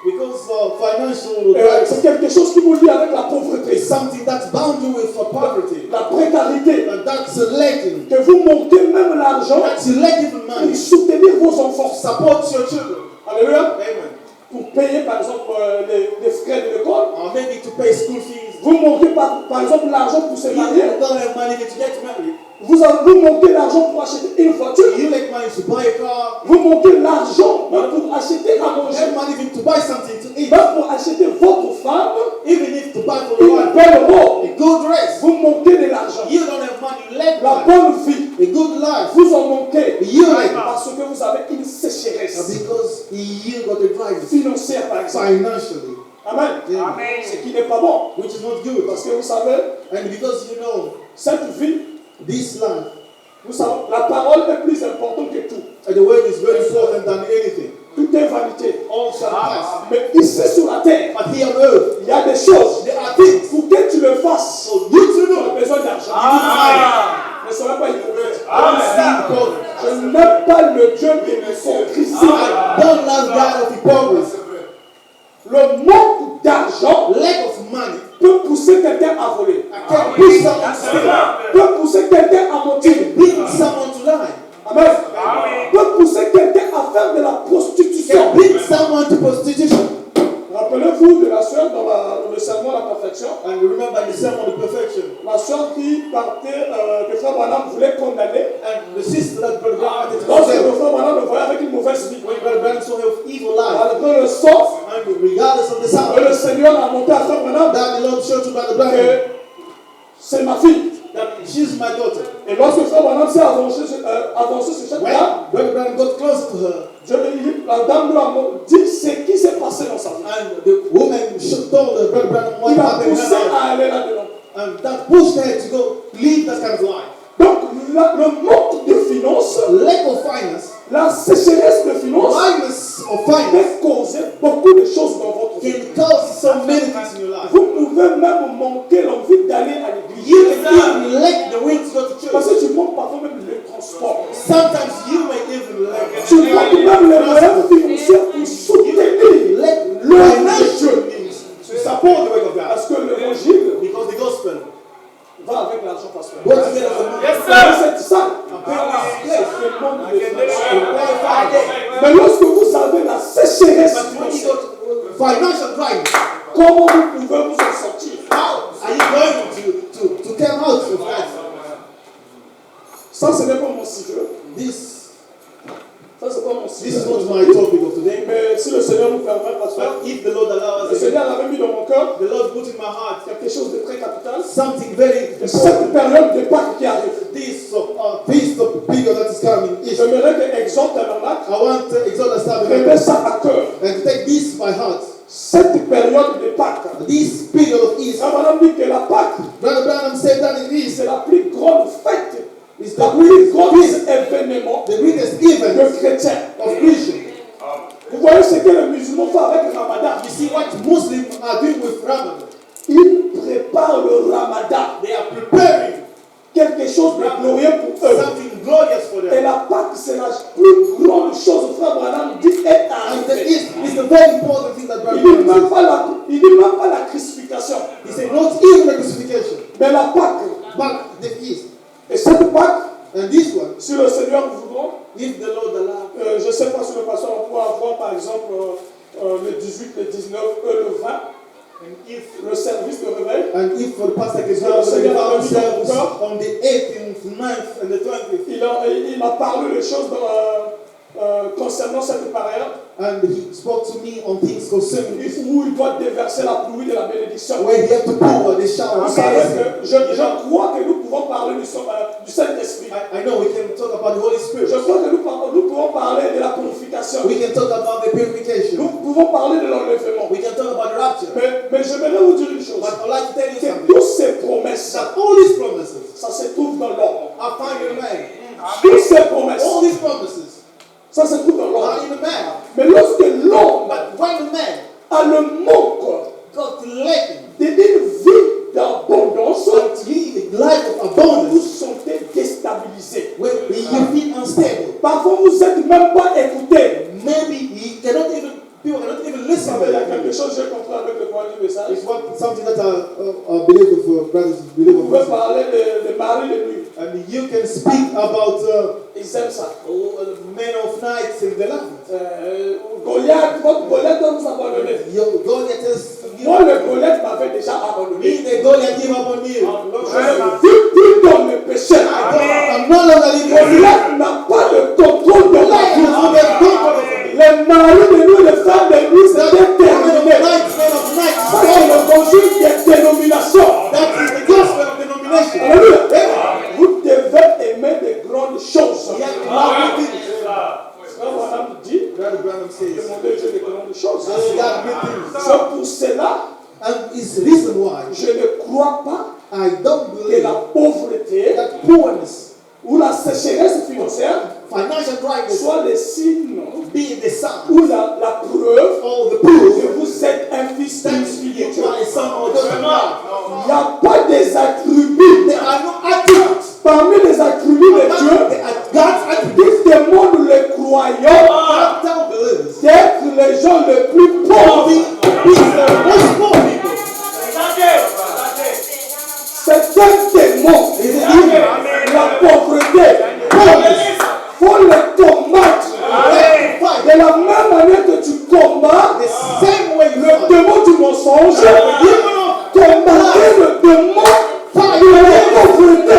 because financial c'est quelque chose qui vous lie avec la pauvreté, is something that's bound you with poverty, la précarité, and that's lacking. que vous montez même l'argent That's lacking pour money. soutenir vos enfants. Support your children. Alléluia. Amen. Pour payer, par exemple, les frais de l'école. Or maybe to pay school fees. Vous montez, par exemple, l'argent pour se You marier. don't have money to get married. Vous montez l'argent pour acheter une voiture. You make money to buy a car. Vous montez l'argent même pour acheter à You manger. have money even to buy something to eat. Même pour acheter votre femme Even if to buy for une your wife belle robe. a good dress. Vous montez de l'argent. You don't have money, you lack La money. bonne vie. A good life. Vous en manquez. You lack Parce que vous avez une sécheresse because you got a dryness financière, par exemple. financially. Amen. Amen. Ce qui n'est pas bon. Which is not good. Parce que vous savez, And because you know cette vie, this life, vous savez, la parole est plus importante que tout. and the word is very important than anything. Tout est vanité. All shall pass. Mais ici sur la terre, But here on earth, il y a des choses. there are things Pour que tu le fasses, for you to tu know. as besoin d'argent. Ne soyez pas hypocrite. Je n'aime pas le Dieu de l'hypocrisie. I don't love God of hypocrisy. Le manque d'argent Lack of money peut pousser quelqu'un à voler. can push someone to steal, Peut pousser quelqu'un à mentir. bring someone to lie, Amen. Peut pousser quelqu'un à faire de la prostitution. can bring someone to prostitution. Rappelez-vous de la sœur dans le sermon à la perfection. And remember the sermon of perfection. La sœur qui partait, que Frère Branham voulait condamner. And the sister that Brother Branham had to Lorsque le condemn, Frère Branham le voyait avec une mauvaise vie. when Brother Branham saw her evil life, Malgré le sort, and regardless of the que sound, le Seigneur a monté à Frère Branham, that the Lord showed to Brother Branham, que c'est ma fille. that she's my daughter. Et lorsque Frère Branham s'est avancé sur cette When dame, Brother Branham got closer to her, la dame lui a dit ce qui s'est passé dans sa vie. and the woman told her, Brother Branham what Il a happened in poussé her life, à aller là-dedans. and that pushed her to go live that kind of life. Donc, le manque de finances, Lack of finance, la sécheresse de finances, dryness of finance peut causer beaucoup de choses dans votre vie. can cause so many things in your life. Vous pouvez même manquer l'envie d'aller à l'église. You can even lack the will to go to Parce church. que tu manques parfois même le transport. Sometimes you may even lack Tu manques même les moyens financiers pour soutenir lack l'œuvre de financial Dieu. means to support the work of God. Parce que l'évangile Because the gospel va avec l'argent pasteur. goes together with the money. Cette salle, Yes, manque de finances. Mais lorsque vous avez la sécheresse but when you financière, got financial dryness, comment vous pouvez vous en sortir? how are you going to come out of that? Ça, ce n'est pas mon sujet. Ça, c'est pas mon This sujet. is not my topic of today. Mais si le Seigneur nous permet, pasteur, But if the Lord allows le us, Seigneur avait mis dans mon cœur the Lord put in my heart quelque chose de très capital. something very Et cette période de Pâques qui arrive, this feast of bigger that is coming. j'aimerais que Exode Tabernacle I want Exodus remette Tabernacle ça à cœur. and to take this by heart. Cette période de Pâques. This period of Easter. Abraham dit que la Pâques, Brother Branham said that it is c'est la plus grande fête, it's la the plus grande greatest, événement the greatest event de chrétiens. of Christian. Vous voyez ce que les musulmans font avec le Ramadan. You see what Muslims are doing with Ramadan. Ils préparent le Ramadan, They are preparing quelque chose de glorieux pour eux. something glorious for Et them. la Pâques, c'est la plus grande chose, frère Branham dit, est And the arrivée. East is the very important thing that Il Brother dit Branham même said. pas la crucifixion, He said not even the crucifixion, mais la Pâques. but the East. Et cette Pâques, And this one, si le Seigneur voudra, if the Lord allows, je ne sais pas si le pasteur on pourra avoir par exemple le 18, le 19, le 20, and if le service de réveil. if for the pastor can Seigneur, the Seigneur, divine Seigneur, service Seigneur. on the 18th, 9th, and the 20th, Il a parlé des choses concernant cette période and he spoke to me on things concerning this, où il doit déverser la pluie de la bénédiction. where he had to pour the shower. Vous savez que je crois que nous pouvons parler du Saint-Esprit. I know we can talk about the Holy Spirit. Je crois que nous pouvons parler de la purification. We can talk about the purification. Nous pouvons parler de l'enlèvement. We can talk about the rapture. Mais j'aimerais vous dire une chose. But I'd like to tell you Que something. toutes ces promesses, That all these promises ça se trouve dans l'ordre. are found in man. Toutes ces promesses, All these promises ça se trouve dans are l'ordre. in the man. Mais lorsque l'homme But when the man a le manque got lacking d'une vie d'abondance, and live a life of vous vous abundance, sentez déstabilisé. when listen. Il y a quelque chose que j'ai compris avec le point du message. It's something that I believe for brothers, believe Vous pouvez parler de mari de nuit. and you can speak about Ils aiment ça. men of nights in the land. Goliath, votre Goliath doit vous abandonner. Your Goliath is Moi, le Goliath m'avait déjà abandonné. me, the Goliath give up on you. Je ne vis plus dans le péché. I'm no longer living in sin. Goliath n'a pas le contrôle de la Goliath vie. is on the control of me. Les maris de nuit, les femmes de nuit, The c'était men of terminé. nights, men of nights. Ça, c'est le conjugue des dénominations. That is the gospel of denomination. Alléluia. Vous devez aimer des grandes choses. You have to love good things. Frère Branham dit, Brother Branham says, demandez Dieu des grandes choses. you got good things. C'est pour cela, And it's the reason why je ne crois pas I don't que believe la pauvreté that poorness, ou la sécheresse financière financial dryness, soit le signe be the sign ou la preuve or the que proof vous êtes un fils that d'un you spirituel. are a son or daughter of God. Il n'y a pas des attributs. There are no attributes. Parmi les attributs de Dieu, There are God's attributes. qui demandent les croyants God tell believers d'être les gens les plus pauvres. be the most poor people. C'est un démon. La pauvreté. Il faut les combattre. De la même manière que tu combats The same way you le fight. démon du mensonge, combattez le démon de la pauvreté.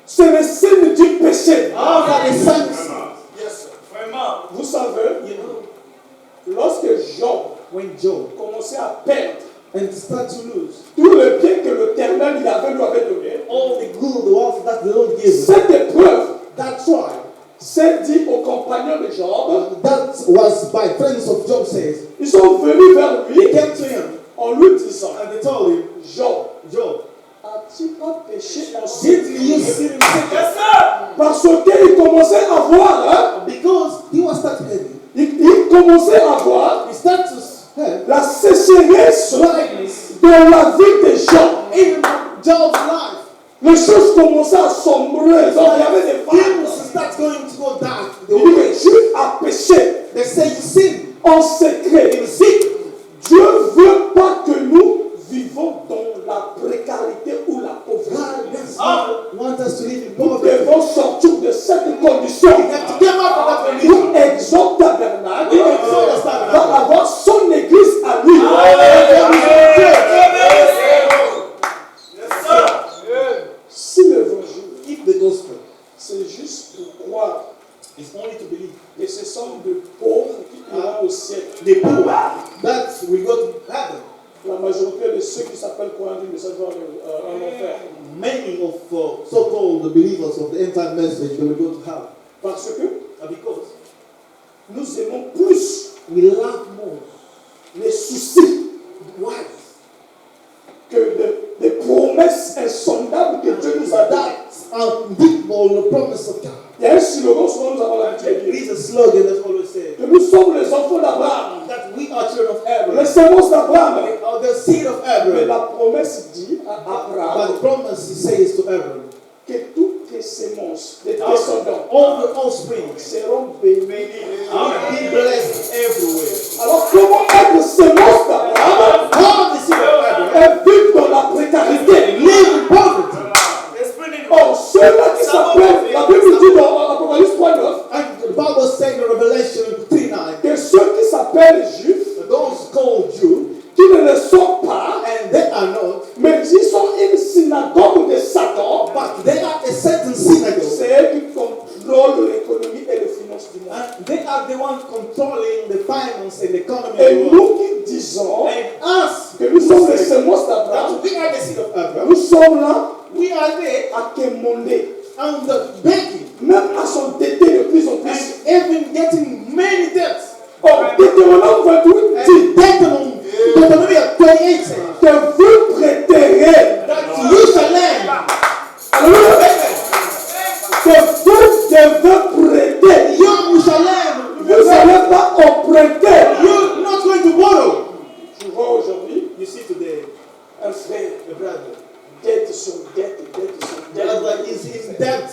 C'est le signe du péché. Those are the signs. Vous savez, lorsque Job When Job commençait à perdre and start to lose tout le bien que l'Éternel lui avait donné, all the good wealth that the Lord gives, cette épreuve that trial, s'est dit aux compagnons de Job, that was by friends of Job says, ils sont venus vers they lui came to him en lui disant, and they told him, Job, as-tu pas péché en didn't you sin? sin in sickness? Parce qu'il commençait à voir, hein, Because he was starting heavy. il commençait à voir He started to have la sécheresse dryness dans la vie des gens. in Job's life. Les choses commençaient à sombrer. Donc il y avait des Things femmes. start going to go dark. Il dit que Dieu a péché They say you sin en secret. in secret. Dieu ne veut pas que nous vivons dans la précarité ou la pauvreté. God doesn't want us to live in Nous poverty. devons sortir de cette condition. We have to get out of that condition. Pour Exode Tabernacle Exode Tabernacle va avoir son église à lui. Si l'évangile, Keep the gospel. c'est juste pour croire It's only to believe. que ce sont de pauvres qui iront au ciel. The poor that will go to heaven. La majorité de ceux qui s'appellent croyants du message vont en enfer. Many of so-called believers of the end-time message they will go to hell. Parce que Because nous aimons plus we love more les soucis wives que des promesses insondables que Dieu nous a données. that are deep on the promise of God. Il y a un slogan, souvent nous avons l'habitude de There dire is a slogan that's always said que nous sommes les enfants d'Abraham, that we are children of les Abraham, semences d'Abraham. or the seed of Mais Abraham. la promesse dit à But Abraham the promise he says to Abraham, que toutes tes semences, tes descendants, all the offspring seront bénis. be blessed everywhere. Alors comment être semence d'Abraham All the seed of Abraham et vivre dans la précarité? live in poverty. Or ceux-là qui s'appellent, la Bible dit dans Apocalypse 3:9, And the Bible says in Revelation 3:9, que ceux qui s'appellent juifs, those called Jews, qui ne le sont pas, and they are not, mais ils sont une synagogue de Satan, but they are a certain synagogue. c'est eux qui contrôlent l'économie et les finances du monde. And they are the ones controlling the finance and the economy Et of the world. nous qui disons And us, que nous sommes les say semences d'Abraham, that we are the seed of Abraham. nous sommes là We are there à quémander, and begging même à s'endetter de plus en plus. and even getting many debts. Or, Deutéronome 28 dit Deuteronomy 28 says que vous prêterez, that you shall lend. alléluia, que vous devez prêter. You shall lend. Vous n'allez pas emprunter. You're not going to borrow. Tu vois aujourd'hui You see today, un frère, the brother, dette sur dette, dette sur the brother dette, is in debt.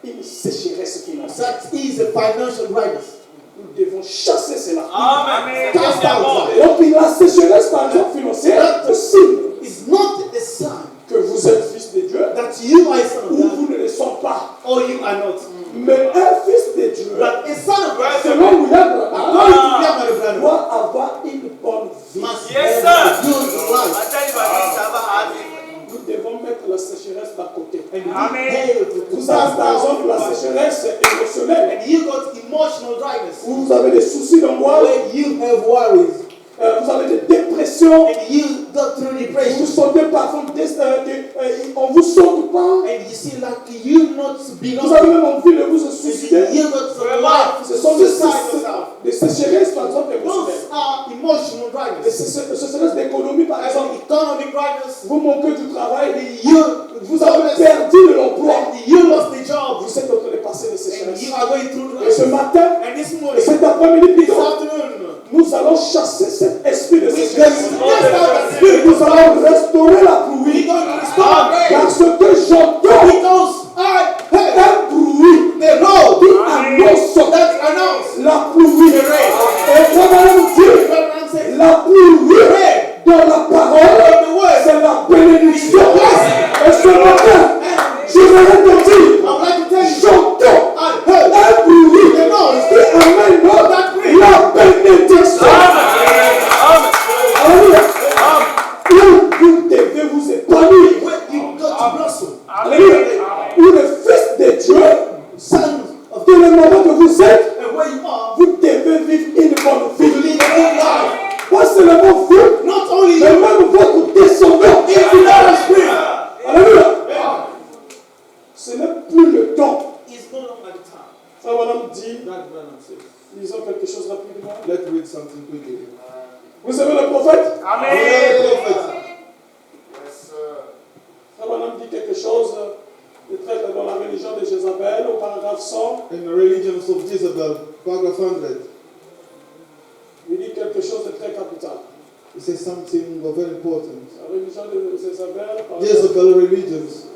une sécheresse financière. That is a financial crisis. Nous devons chasser cela. Amen. Cast out. Donc la sécheresse, par exemple, financière, le signe It's not a sign que vous êtes fils de Dieu that you are a son ou of God vous ne le sont pas. or you are not. Mais un fils de Dieu, But a son of God, selon William according Branham, to William Branham, doit avoir une bonne vie. must Yes, have a sir. good life. Nous devons mettre la sécheresse d'à côté. And you Amen. have to Vous avez par exemple la sécheresse émotionnelle, and you got emotional dryness, où vous avez des soucis d'angoisse, where you have worries, vous avez des dépressions, and you got through vous depression, sentez parfois on vous saute pas, and you see like you not vous avez belong. même envie de vous suicider. You got some life Ce to sont suicide yourself. des sécheresses par exemple Those émotionnelles. are emotional Des dryness. sécheresses d'économie par As exemple. an economic dryness, Vous manquez du travail, you vous avez perdu de l'emploi. and you lost the job, Vous êtes en train de passer des and sécheresses. you are going through Et ce dryness. matin, And this et morning, cet après-midi this plutôt, afternoon, nous allons chasser cet esprit de we're going to sécheresse. cast out that Et spirit. nous allons restaurer la We're pluie. going to restore rain. Parce que j'entends Because I heard un bruit the road qui annonce that announced la pluie. the rain. Et comme on dit, Abraham said, la pluie dans la parole, in the word, c'est la bénédiction. Et ce matin, je voudrais te dire, I would like to tell you, j'entends I heard un bruit the noise qui amène la bénédiction. Alléluia. Où vous devez vous épanouir. when you got to blossom. Alléluia. Où le Fils de Dieu, Son of dans le moment que vous êtes, and where you are, vous devez vivre une bonne to vie. live a good life. Pas seulement vous, Not only mais you, même votre descendant. if you are a spirit, Alléluia. Ce n'est plus le temps. it's no longer the time. Frère Madame dit, That Branham says. lisons quelque chose rapidement. Let's read something quickly. Vous savez le prophète? Prophet. Frère Madame dit quelque chose de très dans la religion de Jézabel, au paragraphe 100. In the religions of Jezebel, paragraph 100, Il dit quelque chose de très capital. it says something very important. La religion de Jézabel, paragraphe Jezebel religions.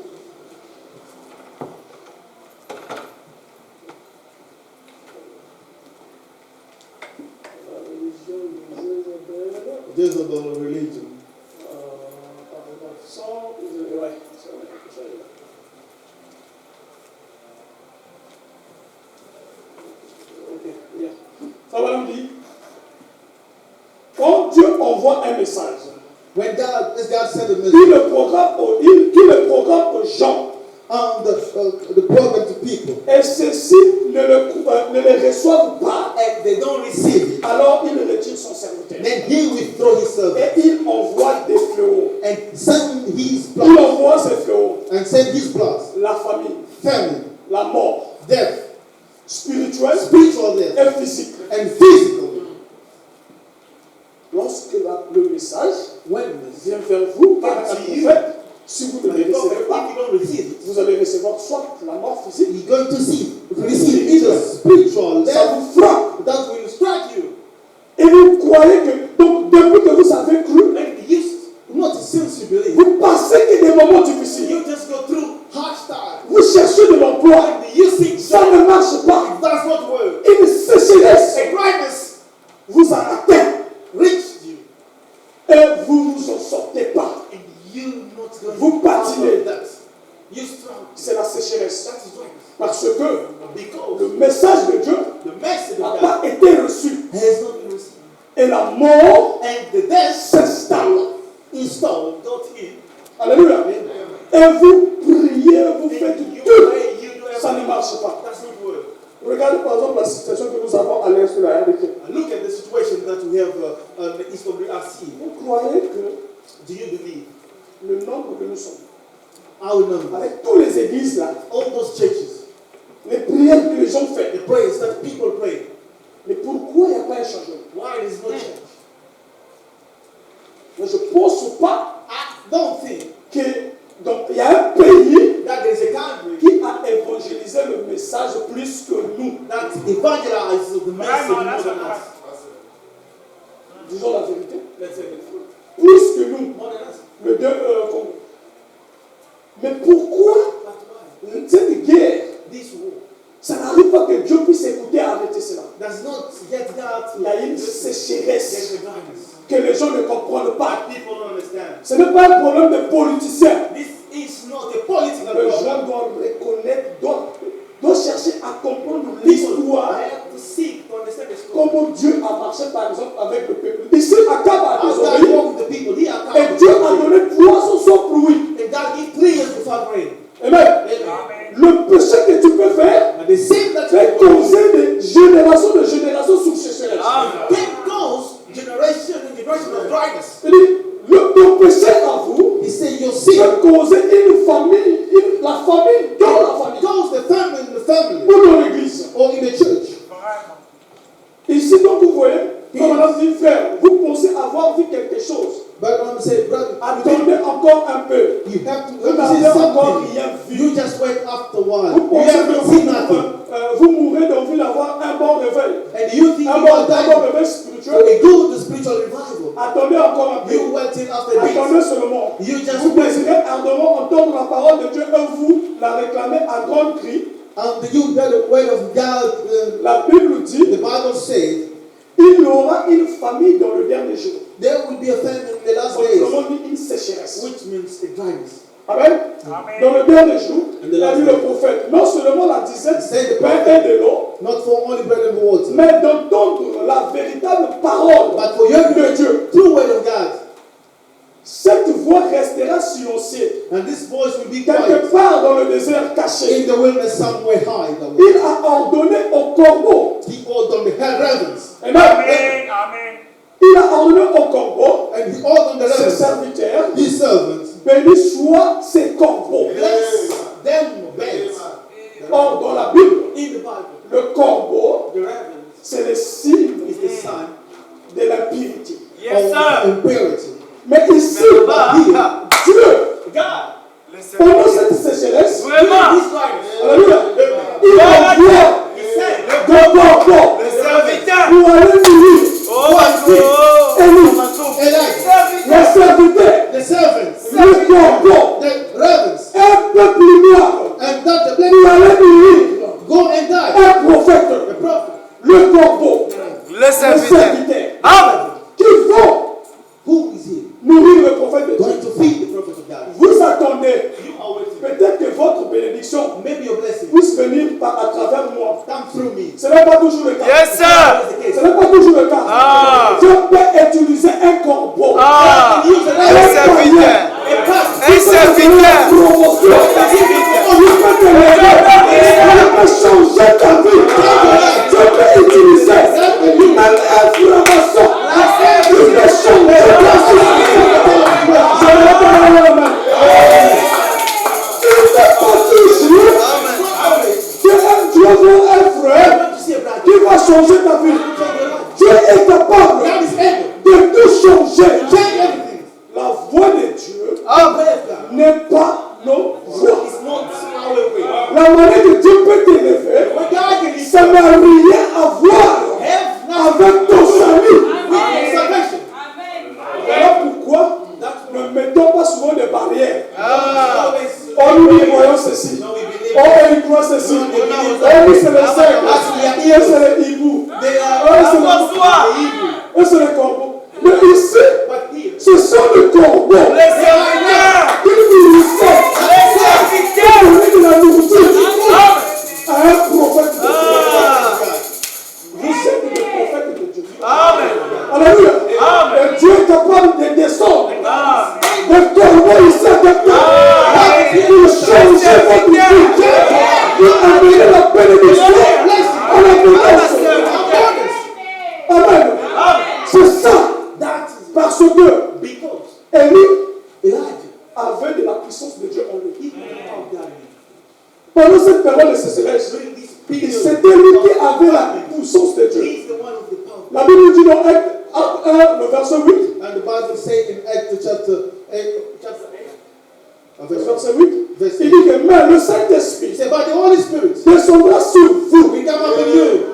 la religion de Jézabel, Jezebel religion. paragraphe 100, ouais, c'est vrai, ça y est. Ok, bien. Ça va me dire, quand Dieu envoie un message, When God, as God sent a message, il le programme aux gens, the program to people, et ceux-ci ne le reçoivent pas, and they don't receive it, alors il retire son serviteur. then He withdraw His servant Et il envoie des fléaux. and send His Il blood envoie ces fléaux. and send His blood, La famine, famine, la mort, death, spirituelle spiritual death, et physique. and physical. Lorsque le message When vient vers vous par un Come to you. prophète, si vous ne the le prophet, recevez pas, if you don't receive it, vous allez recevoir soit la mort physique, you're going to receive either spiritual ça death vous frappe. that will strike you. Et vous croyez que, donc depuis que vous avez cru, And you not since you believe, vous passez que des moments difficiles. you just go through hard times. Vous cherchez de l'emploi, And you think ça ne marche pas. that's not work. Une sécheresse A brightness vous a atteint reached you, et vous ne vous en sortez pas. and you not going Vous out patinez. of that. You struggle. C'est la sécheresse. That is brightness. Parce que Because le message de Dieu the message n'a of pas God été reçu. has not been received. Et la mort And the death s'installe. installed, got in. Alléluia. Et vous priez, vous faites You tout. pray, you do Ça ne everything. marche pas. That's not work. Regardez par exemple la situation que nous avons à l'est de la RDC. And look at the situation that we have on the east of the RC. Vous croyez que Do you believe le nombre que nous sommes, our number, avec tous les églises là, all those churches, les prières que les gens font, the prayers that people pray, mais pourquoi il n'y a pas un changement? why there is no change? Mais je ne pense pas I don't think qu'il y a un pays that there is a country qui a évangélisé le message plus que nous. that evangelizes the message more than us. Disons la vérité. Let's say the truth. Plus que nous. More than us. Le Congo. Mais pourquoi But why? cette guerre, This war, Ça n'arrive pas que Dieu puisse écouter et arrêter cela. Does not get that. Il y a une sécheresse There's a darkness. que les gens ne comprennent pas. People don't understand. Ce n'est pas un problème de politicien. This is not a political Les problem. gens doivent reconnaître, doivent chercher à comprendre People l'histoire, have to seek to understand the story. comment Dieu a marché par exemple avec le peuple. Ici, Akab a As God désobéi walked with the people, he et accounted. Dieu a donné 300 sans pluie. And God gave 3 years without rain. Amen. Amen. Le péché que tu peux faire And the sin that fait causer des générations de générations sous sécheresse. then goes generation and generation of dryness. C'est-à-dire, le péché à vous He said, your sin peut causer une famille, la famille dans la famille goes the family in the family ou dans l'église. or in the church. Ici, donc, vous voyez, comme on a dit, frère, vous pensez avoir vu quelque chose. But I'm saying, brother, Attendez encore un peu. you have to Vous see n'avez encore something. rien vu. You just wait after a while. Vous You pensez haven't que seen nothing. vous mourrez d'envie d'avoir un bon réveil. And you think Un you bon are dying réveil for spirituel. a good spiritual revival. Attendez encore un peu. You wait till after Attendez this. seulement. You just Vous wait. désirez ardemment entendre la parole de Dieu et vous la réclamez à grande cri. And you hear the word of God. La Bible dit, The Bible says il y aura une famille dans le dernier jour. there will be a famine in the last days, Autrement dit, une sécheresse. which means a dryness. Amen. Dans le dernier jour, il a dit le prophète, non seulement la disette du pain et de l'eau, Not for only bread and water, mais d'entendre la véritable parole but for hearing de Dieu. the true word of God. Cette voix restera silencieuse, And this voice will be quiet quelque part dans le désert caché. in the wilderness somewhere high. Il a ordonné au corbeau, He ordered the ravens. Amen. Il a ordonné au corbeau, And he ordered the ses ravens, serviteurs, his servants, béni soit ces corbeaux. bless them birds. Or, dans la Bible, In the Bible, le corbeau, the ravens c'est le signe is the sign de l'impurité. of impurity. Mais ici, Dieu, God, pendant cette sécheresse, this dryness, alléluia, il envoie he said, des corbeaux pour aller nourrir Elijah, les serviteurs, the servants, les corbeaux, the ravens, un peuple noir and that the pour aller nourrir go and die. un prophète, The prophet, le corbeau, Le les serviteur. serviteurs, qui vont who is he? nourrir le prophète de Dieu. Going to feed the prophet of God. Vous attendez You are waiting. peut-être que votre bénédiction Maybe your blessing puisse venir à travers moi. come through me. Ce n'est pas toujours le cas. Yes, sir. Ce n'est pas toujours le cas. Ah. Dieu peut utiliser un corbeau. Ah, Use the un ravens. serviteur. A pastor. Un serviteur. Promotion. Dieu peut te lever. Dieu peut changer ta vie. Dieu peut utiliser même un franc-maçon. Dieu peut changer ta vie. Je ne vais pas dans la main. Il n'est pas toujours. Dieu voit un frère qui va changer ta vie. Dieu est capable God is able. de tout changer. Change everything. La voix de Dieu The way of God n'est pas nos voix. is not our way. La manière que Dieu peut t'élever, When God can lead, ça n'a rien à voir have nothing avec ton salut. with salvation. Voilà pourquoi ne mettons pas souvent des barrières. Always, Oh, nous y voyons ceci. no, we believe. Oh, il croit ceci. Oh, lui, c'est le cercle. Il c'est le hibou. They Oh, are c'est le evil. Oh, c'est le corbeau. Mais ici, But here, ce sont les corbeaux. Les serviteurs. Qui nourrissaient. Les serviteurs. Qui donnaient de la nourriture à un prophète de Dieu. Vous êtes des prophètes de Dieu. Amen. Alléluia. Amen. Et Dieu est capable de descendre. De corbeaux ici à quelque part. Pour changer votre vie. Pour amener la bénédiction à l'abondance. Amen. C'est ça. Parce que because Élie Elijah, avait de la puissance de Dieu en lui. he of God. Pendant cette période de sécheresse, During this c'était period, lui qui avait la puissance de Dieu. he's the one of the power. La Bible dit dans Acte 1, le verset 8, And the Bible says in Acts chapter 8, le verset 8, verse il 8. dit que mais le Saint-Esprit He said, by the Holy Spirit, descendra sur vous. we come upon you,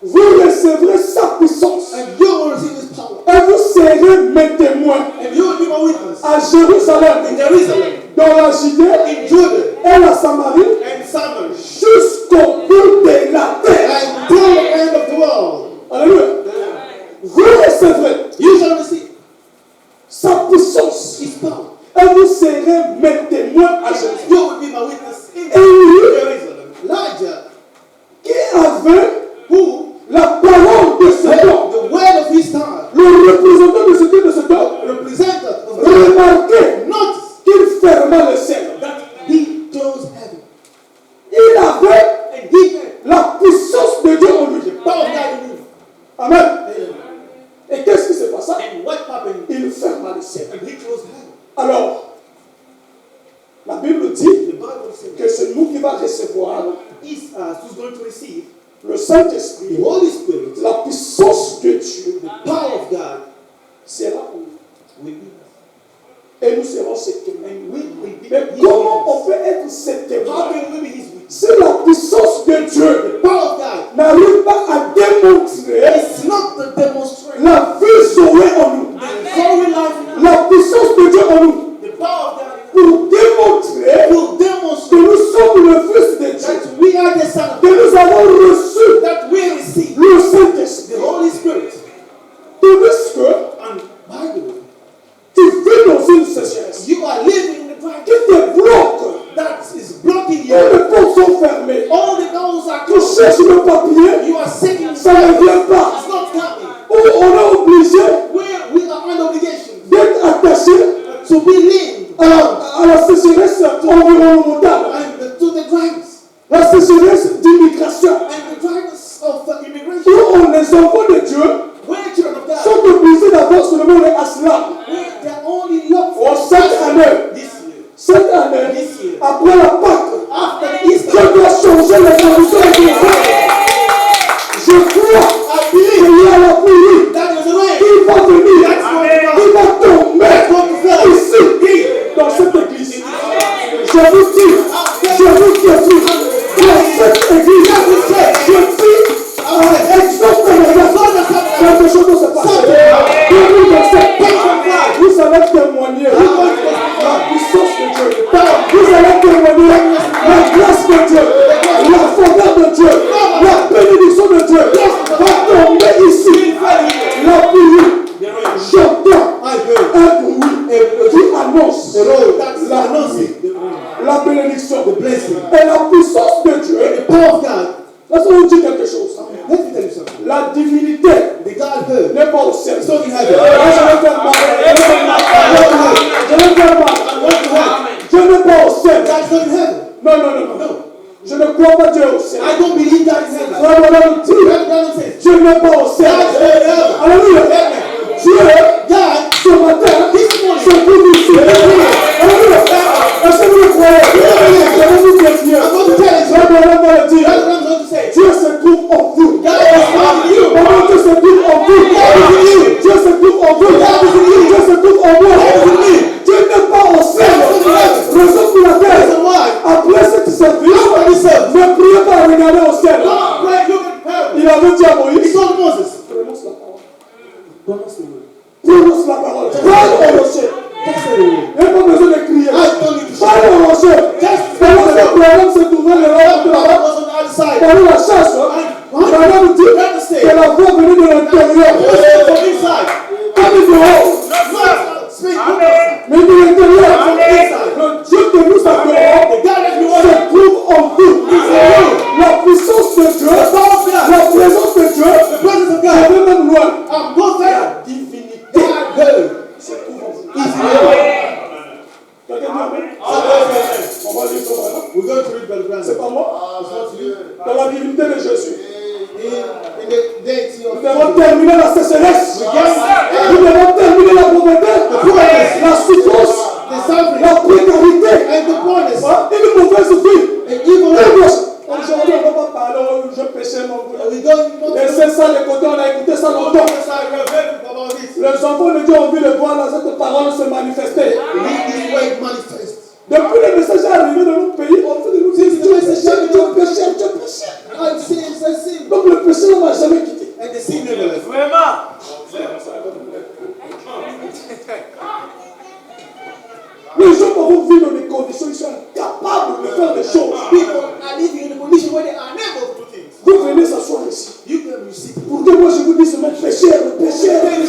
Vous recevrez sa puissance and you will receive His power, et vous serez mes témoins and you will be my witness à Jérusalem, in Jerusalem, dans la Judée in Judah, et la Samarie and summer. Jusqu'au bout de la terre. Until the end of the world. Alléluia. Vous recevrez. You shall receive Sa puissance. his power. Et vous serez mes témoins à Jésus. You will be my witness in Élie, Jerusalem. Elijah, qui avait who la parole de ce had temps, the word of his time, le représentant de ce temps, represented of God, remarquait notice qu'il ferma le ciel. that he chose heaven. Il avait And he had la puissance de Dieu en lui. the power of God in him. Amen. Et qu'est-ce qui s'est passé? And what happened? Il ferma le ciel. And he chose heaven. Alors, la Bible dit The Bible says que c'est nous qui va recevoir it's who's going to receive le Saint-Esprit, the Holy Spirit, la puissance de Dieu the power of God sera en nous. will be. Et nous serons ses témoins. And we will be Mais his comment on witness. peut être ses témoins How can we be his witness? si la puissance de Dieu The power of God n'arrive pas à démontrer is not the demonstration. la vie Zoé en nous, The Zoe life in us. la puissance de Dieu en nous, The power of God pour démontrer will que demonstrate nous sommes le Fils de Dieu, that we are the Son of que God, nous avons reçu that we receive le Saint-Esprit. the Holy Spirit. Tandis que And by the way, tu vis dans une sécheresse you are living in the dry qui te bloque, that is blocking tous you. les portes sont fermées, All the doors are tu closed. cherches le papier, You are seeking ça ne vient pas. It's not coming. Ou on est obligé We are under obligation d'être attaché to be linked à la sécheresse environnementale, and to the dryness la sécheresse d'immigration, and the dryness of où immigration. les enfants de Dieu Where children of God, sont obligés d'avoir seulement le aslam. where they are only locked Oh, for cette année, this year. cette année, This year. après la Pâque, After the je Easter, dois changer les conditions de vie. Je crois qu'il y a la pluie that is the way. qui va venir, qui va tomber ici, dans cette église. Je vous dis, dans cette église, je dis, exactement, quelque chose se passe. Vous allez témoigner la puissance de Dieu. Vous allez témoigner la grâce de Dieu, la faveur de Dieu, la bénédiction de Dieu va tomber ici. La pluie, j'entends un bruit qui annonce la bénédiction et la puissance de Dieu. Laisse-moi vous dire quelque chose. Let me tell you something. La divinité The Godhood n'est pas au ciel. is not in Là, heaven. je vais faire mal. Je vais faire mal. And what you have, Je n'ai pas au ciel. God's not in heaven. Non, non, non, non. Je ne crois pas Dieu au ciel. I don't believe God is heaven. Frère Branham dit, Brother Branham says, Dieu n'est pas au ciel. God's not in heaven. Alléluia. Dieu, God, ce matin, se trouve ici. Alléluia. Est-ce que vous le croyez? Je vais vous dire. Frère Branham va le dire. Brother Branham is going to say, Dieu se trouve en vous. God is in you. Comment Dieu se trouve en vous? Dieu se trouve en vous. Dieu se trouve en moi. Dieu n'est pas au ciel. Raison pour laquelle, Reason why? après cette service, ne priez pas à regarder au ciel. Don't pray, look at heaven. Il avait dit à He Moïse, told Moses, prononce la parole. pronounce the word. Prononce la parole. Parle au rocher. Just say the word. Il n'y a pas besoin de crier. I don't need to shout. Parle au rocher. Pendant que Branham se trouvait le roi de God là-bas, was on the other side. pendant la chasse, Branham dit que la voix venait de l'intérieur. From inside. Pas du dehors, Not speak. mais de l'intérieur. Le Dieu que nous adorons The God that you se want. trouve en vous. La puissance de Dieu, la présence de Dieu, The presence of je God. vais même loin. I'm both there. Divinité Godhood se trouve en vous. is here. Quelqu'un dit amen? On va lire ça maintenant. We're going to read Brother C'est Branham. pas moi. Dans la divinité de Jésus. In the deity Nous of devons terminer la sécheresse. Nous devons terminer la pauvreté, la souffrance, the suffering la précarité, and the poorness une mauvaise vie. and evil life. Aujourd'hui, on ne va pas parler, je péchais mon Dieu. We don't Laissez ça de côté, on a écouté ça longtemps. Les enfants de Dieu ont vu le voir dans cette parole se manifester. this way manifest. Depuis le message est arrivé dans notre pays, on fait de nous dire Dieu est pécheur, Dieu est pécheur, Dieu est pécheur. I sin. Donc le péché ne m'a jamais quitté. And the sin never left. Les gens vont vivre dans des conditions, ils sont en cap. incapables de faire des choses. People are living in a condition where they are unable to do things. Vous venez s'asseoir ici. You can receive. Pour que moi je vous dise seulement pécheur, pécheur. Même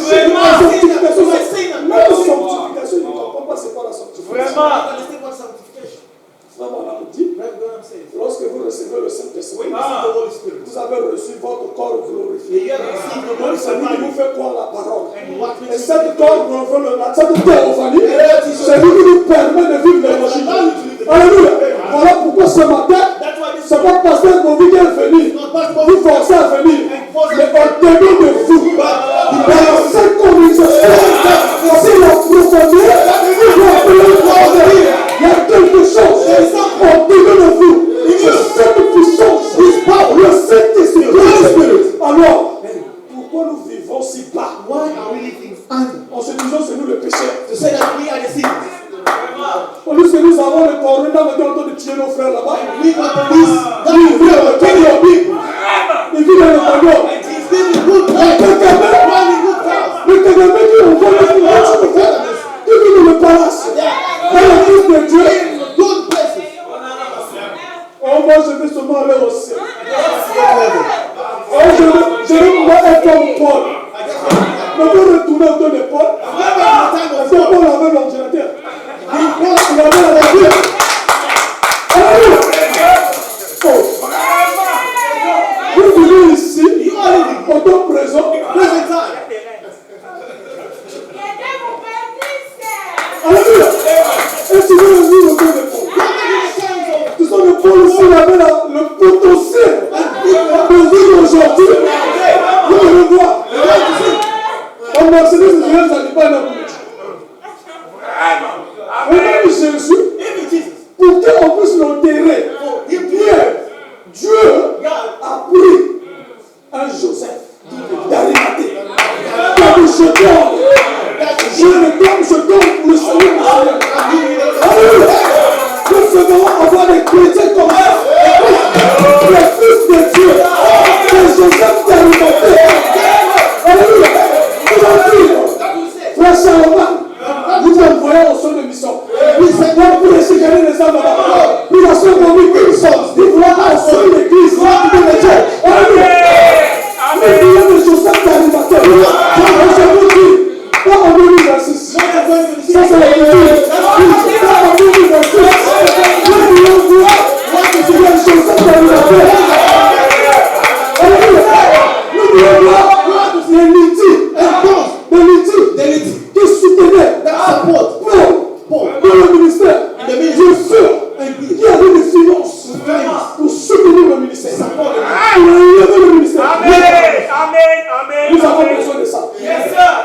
sanctification, il ne comprend pas c'est quoi la sanctification. Vraiment, on dit, lorsque vous recevez le Saint-Esprit, vous avez reçu votre corps glorifié. Donc, ça vous fait croire la parole. Et cette corps glorifié, cette théophanie, c'est lui qui nous permet de vivre l'évangile. Alléluia. Voilà pourquoi ce matin, c'est pas parce que mon vie est venu, vous forcez à venir, mais au-delà de vous, dans cette communication, c'est la profondeur, il y a quelque chose au-delà de vous, c'est cette puissance, le Saint-Esprit. Alors, pourquoi nous vivons si bas? En se disant c'est nous le pécheur. Au lieu que nous avons le corps, nous avons en train de tuer nos frères là-bas. Il vit dans le canyon. Il vit dans le canyon. Le Kagame qui envoie le qui vit dans le palace. Dans la fils de Dieu. Oh, moi je vais seulement aller au ciel. Oh, je vais pouvoir être comme Paul. On peut retourner autour de Paul. Parce que Paul avait l'ordinateur. Il avait la voiture. Vous venez ici, en tant que présent. Alléluia. Et tu veux le vivre autour de Paul. Tu sens que Paul aussi avait le potentiel de vivre aujourd'hui. Vous allez voir. En Mercedes, je ne dis pas la politique. Même Jésus, pour qu'on puisse l'enterrer, Dieu a pris un Joseph d'Arimathée. Comme je donne, je le donne pour le salut du Seigneur. Alléluia. Nous devons avoir des chrétiens comme ça. Les fils de Dieu, les Joseph d'Arimathée. Alléluia. Frère Salomon, nous envoyons au sol de mission. Il s'est donné pour essayer de gagner les âmes là-bas. Il a son connu puissance. Il voulait assurer l'église. Il a dit Alléluia. Mais il y a des choses d'animateur. Je vous dis, pas en 2026. Ça, c'est la vérité. Pas en 2026. Nous voulons voir qu'il y a des choses d'animateur. Alléluia. Nous voulons voir des litiges qui soutenaient pour le ministère. Je suis sûr qu'il y avait des finances pour soutenir le ministère. Pour lever le ministère. Nous avons besoin de ça.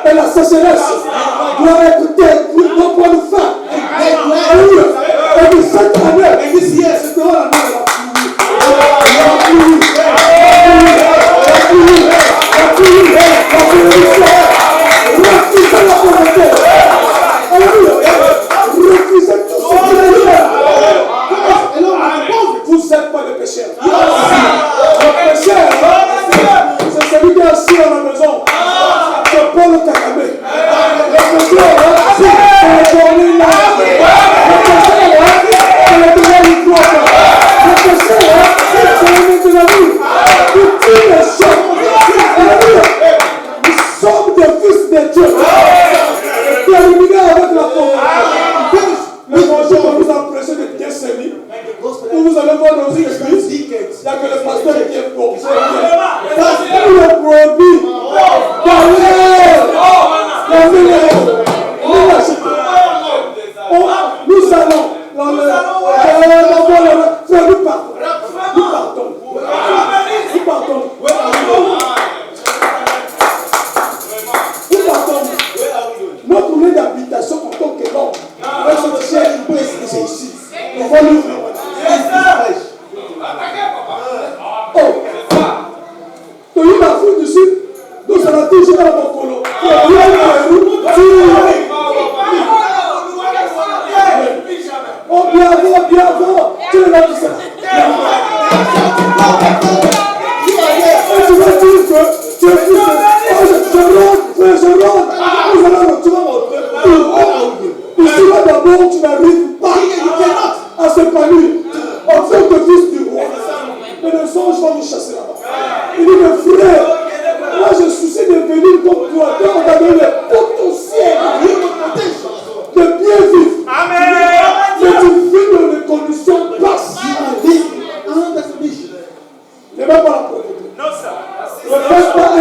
Et la sécheresse doit être telle pour ne pas nous faire. Alléluia. Et que cette année, c'est dans l'année de la pluie. Refusez la pauvreté. Alléluia. Refusez tout ce qui est là. Vous n'êtes pas des pécheurs. Le pécheur, c'est celui qui est assis à la maison. C'est Paul Kagame. Le pécheur, c'est le journée là. Le pécheur, c'est le droit du propre. Le pécheur, c'est le de la vie. Tout est chaud. Alléluia. Nous sommes des fils de Dieu. Terminez avec la pauvreté. L'évangile va nous empresser de décennies. Où vous allez voir dans une église, il n'y a que le pasteur qui est pauvre. Parce que le brebis, parlez.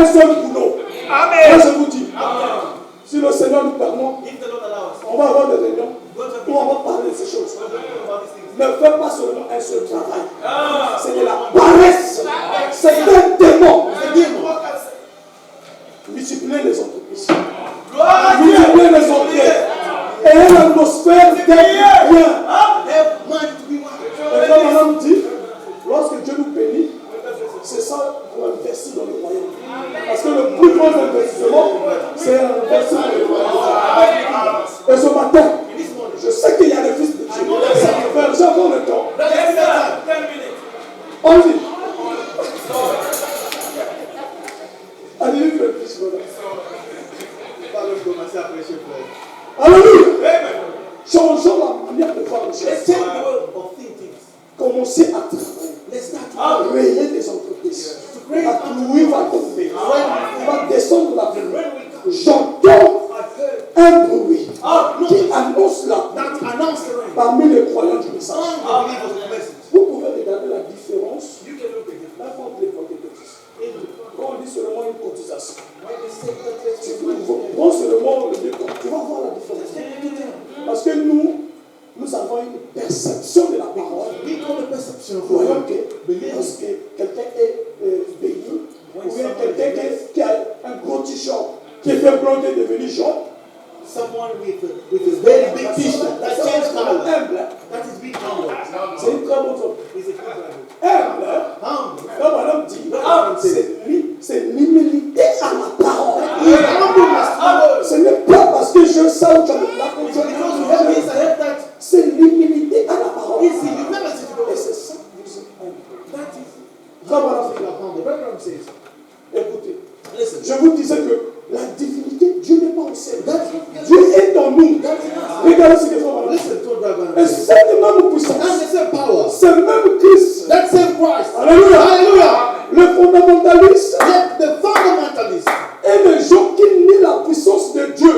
un seul boulot. Amen. Moi, je vous dis, si le Seigneur nous permet, on va avoir des réunions où on va parler de ces choses. Ne fais pas seulement un seul travail. C'est de la paresse. C'est un démon. Multiplier les entreprises. Multiplier les entreprises. Et une atmosphère d'être bien. Et comme on a dit, lorsque Dieu nous bénit, c'est ça pour investir dans le royaume. Parce que le plus grand investissement, c'est investir dans le royaume. Et ce matin, je sais qu'il y a des fils de Dieu. J'ai encore le temps. On dit. Allez, le fils de Dieu. Alléluia. Changeons la manière de voir les choses. Commencez à travailler. À créer des entreprises. La pluie va tomber. Va descendre la pluie. J'entends un bruit qui annonce la pluie parmi les croyants du message. Vous pouvez regarder la différence. Là, quand les croyants quand on dit seulement une cotisation, tu prends seulement le décompte, tu vas voir la différence. Parce que nous avons une perception de la parole. Voyons que lorsque quelqu'un est béni, ou bien quelqu'un qui a un gros t-shirt qui est fait blanc, qui est devenu jaune, someone with a very big t-shirt that changes color. That is big humble. C'est une très bonne chose. It's a good one. Humble, comme madame dit, c'est l'humilité à la parole. Ce n'est pas parce que je sens que c'est l'humilité à la parole. Et c'est ça que vous êtes. Écoutez, je vous disais que la divinité, Dieu n'est pas au ciel. Dieu est en nous. Regardez ce que je vois. Et cette même puissance, ce même Christ, alléluia, le fondamentaliste, et les gens qui nient la puissance de Dieu,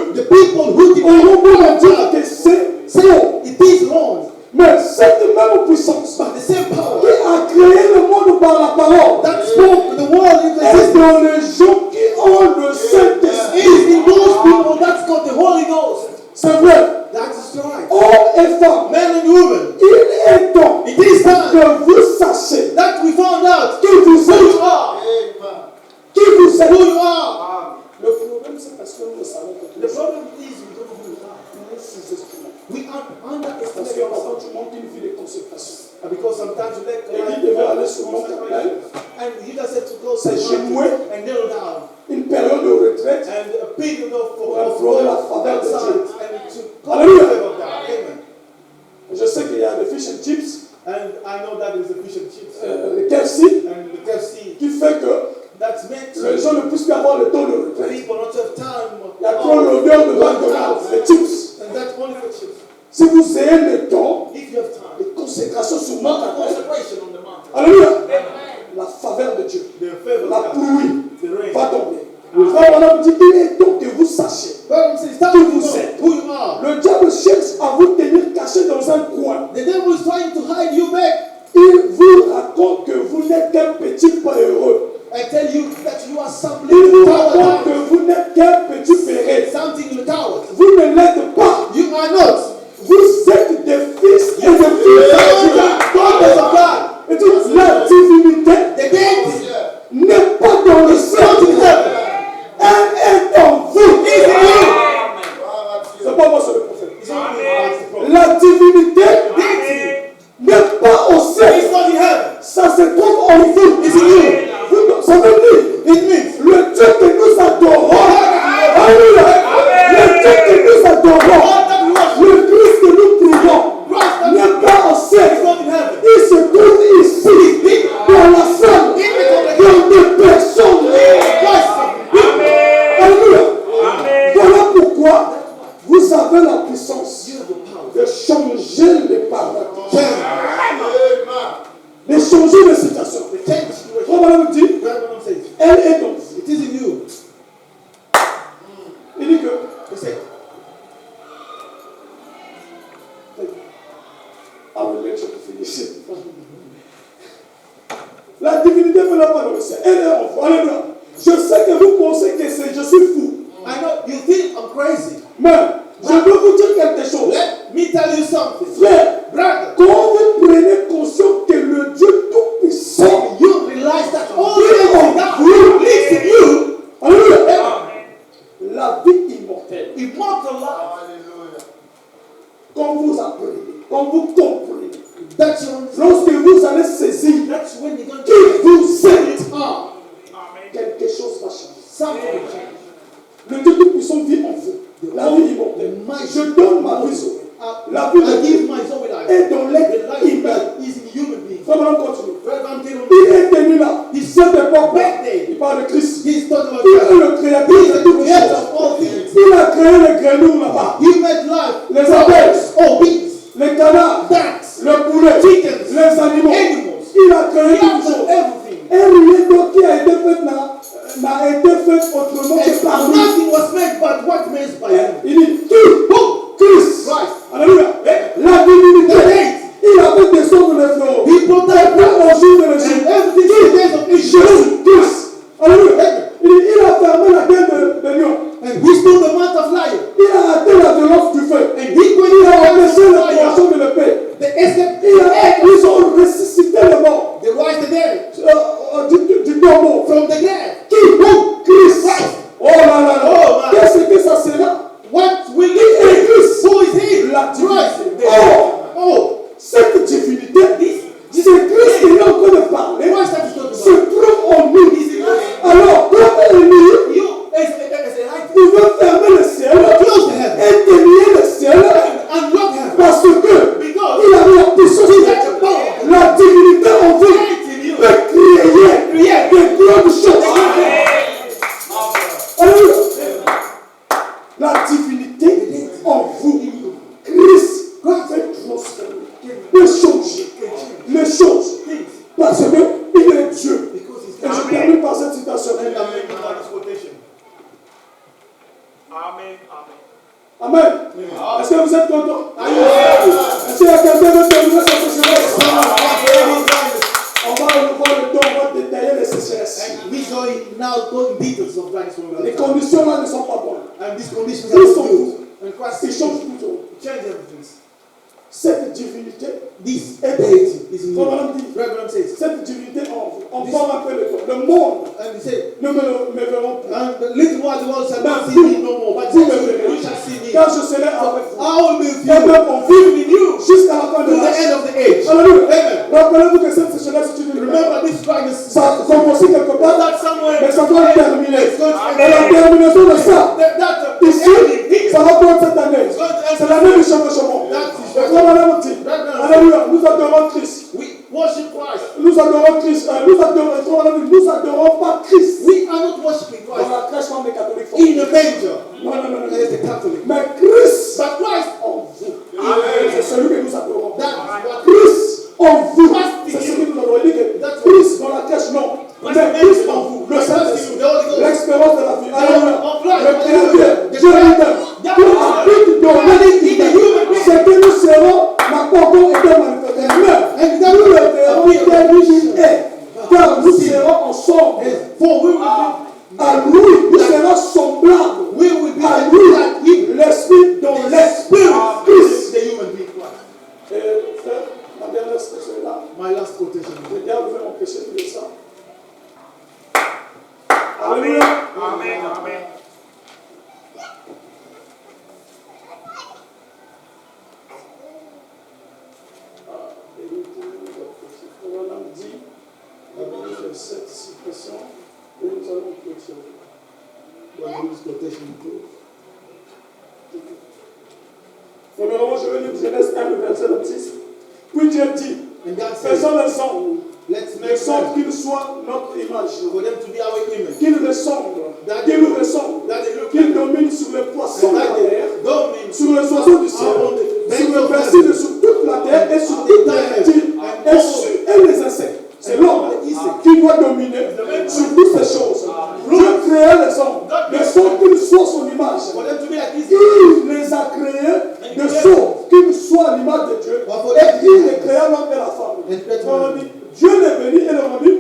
auront beau dire que c'est faux. Mais cette même puissance qui a créé le monde par la parole est dans les gens qui ont le Saint-Esprit. C'est vrai. Hommes et femmes, il est temps que vous sachiez qui vous êtes. Qui vous êtes. Le problème, c'est parce que nous ne savons pas. The problem is Nous sous-estimons. we Parce que underestimate parfois ourselves. tu montes une vie de consécration. Because sometimes you let Et il devait aller sur mon campagne, and you just have to go C'est somewhere joué. and kneel down une période de retraite. and a period Pour of implorer la faveur de outside Dieu. and to Alléluia. the favor of God. Amen. Je sais qu'il y a des fish and chips, And I know that is a fish and chips le KFC, and the KFC qui fait que that's meant to les gens ne puissent plus avoir le temps de retraite. people not have time. Il y a trop l'odeur de McDonald's, les chips. And that's only for chips. Si vous ayez le temps If you have time, de consécration sur mon campagne, consecration on the mountain. alléluia, la faveur de Dieu, The favor la of God. pluie The rain. va tomber. Frère Madame dit, il est temps que vous sachiez. Well, it's time Qui to vous know êtes. who you are. Le diable cherche à vous tenir caché dans un coin. The devil is trying to hide you back. Il vous raconte que vous n'êtes qu'un petit pas heureux. I tell you that you are something Il vous in the raconte tower. que vous n'êtes qu'un petit ferré. Something in the tower. Vous ne l'êtes pas. You are not. Vous êtes des fils et des filles de Dieu. Daughters of God. Et toute la divinité The deity n'est pas dans le ciel. Elle est en vous. C'est pas moi, c'est le prophète. is only La divinité n'est pas au ciel. It's not in heaven. Ça se trouve en vous. It's in you. Ça veut dire, It means le Dieu que nous adorons je suis fou. I know you think I'm crazy. Mais je veux vous dire quelque chose. Let me tell you something. Frère, Brother, quand vous prenez conscience que le Dieu Tout-Puissant, you realize that all Oui, things on- that will live in you, alléluia, la vie immortelle, immortal life. quand vous apprenez, quand vous comprenez, That's your understanding. lorsque vous allez saisir That's when you're going qui to vous êtes, are. quelque chose va changer. Something will change. Le Dieu Tout-Puissant vit en vous. La vie immortelle. Je donne ma vie sur la vie I de give Dieu my soul life. est dans The l'être life humain. that is in human being. Frère Branham continue. Reverend Taylor, Il est tenu là. Cette époque, il parle de Christ. he's talking about Il est God. le créateur He's de the toutes creator choses. of all things. Il a créé les grenouilles là-bas, He made life. les abeilles, Oh, bees, les canards, bats, le poulet, chickens, les animaux. animals. Il a créé He toutes has done choses. everything. Et rien d'autre qui a été fait n'a été fait autrement que par And lui. nothing was made but what made by him. Il dit tout, Christ. Christ. Alléluia. Eh? La divinité. The hate. Il a fait descendre les fléaux. He brought Et that puis blood. au jour de And l'Égypte. everything in the days of Israel. Jésus, Christ. Alléluia. Il a fermé la gueule de lion. And he stole the mouth of lion. Il a arrêté la violence du feu. And he Il quenched a the empêché fire. la création de l'épée. The escape. Ils ont ressuscité les morts They rise the dead du tombeau. from the grave. Qui? Christ. Oh là là Oh, là. man. Qu'est-ce que ça sera? What will Qui est he Christ? Who is he? La divinité. Christ. Oh, Cette divinité, c'est Christ qui est en train de parler, Christ that is talking se about. trouve en nous. Is it us? Alors, comme Élie You as a light. pouvait fermer le ciel Close the heaven. et délier le ciel And lock heaven. parce que Because il avait la puissance, he had the power. la divinité en vous Light in you. peut créer de grandes choses. Alléluia. La divinité en vous, Christ, fait transformer, peut changer les choses parce qu'il est Dieu. Because he's Et je termine par cette citation. And I'm making this quotation. Amen. Est-ce que vous êtes content? Are you happy? Est-ce qu'il y a quelqu'un de terminer sa sécheresse? And On va revoir le temps, on va détailler les sécheresses. we now go in details of dryness when we Les are done. conditions là ne sont pas bonnes. And these conditions Ils are sont good. And Christ Ils changent tout. change everything. Cette divinité This est deity is in Comme you. Madame dit, Reverend says. cette divinité en vous. On parle un peu de toi. Le monde And he said, ne me verront plus. and the little while the world shall not But see me no more, but vous you me verrez. shall see me. Car je serai avec vous. I will be with Et you. même on vit With you jusqu'à la fin to de the end l'âge. of the age. Alléluia. Amen. Rappelez-vous que cette sécheresse est une Remember this dryness. Ça a commencé quelque part, That somewhere. mais ça doit terminer. It's going to Et la terminaison de ça, That ici, ça va prendre cette année. It's going to end. C'est l'année du chevauchement. That is Et comme Madame dit, alléluia, nous adorons Christ. We worship Christ. Nous adorons Christ. Nous adorons pas Christ. We are not worshiping Dans Christ la crèche comme les catholiques font. in a manger. Non, non, non, non. As the Catholic. Mais Christ But Christ, en vous. C'est celui que nous adorons. that is what Christ en vous. Christ in C'est ce you. que nous adorons. Il dit que That's Christ dans la crèche, non. Mais Christ en vous. Le Saint-Esprit. L'expérience de la vie. Alléluia. Le Créateur. Dieu lui-même. Qui habite dans l'humanité. C'est que nous serons, n'a pas encore été manifesté. Mais nous le verrons tel qu'il est. Car nous serons ensemble. For we will be, À lui, nous serons semblables. we will be À like lui, him. l'esprit dans The l'esprit. spirit Christ. is the human being Christ. Et frère, ma dernière citation est là. My last quotation. Le diable veut m'empêcher de dire ça. Alléluia. Amen. On a dit, la Bible de cette citation, et nous allons clôturer. Well, this quotation too. Premièrement, je vais lire Genèse 1, le verset 26. Puis Dieu dit, And God says, faisons les hommes, let's de make sorte man qu'ils soient notre image, for them to be our image. qu'ils ressemblent, qu'ils nous ressemblent, That they look qu'ils like dominent sur les poissons and de la that terre, they domine sur les oiseaux du ciel, upon the sur birds le of versier heaven. sur toute la terre et sur toutes les reptiles et les insectes. C'est l'homme qui doit dominer sur toutes ces choses. Dieu créa les hommes de sorte qu'ils soient son image. For them to be like this. Il les a créés de sorte qu'ils soient à l'image de Dieu. Et il les créa l'homme et la femme. On dit, Dieu les bénit et leur dit,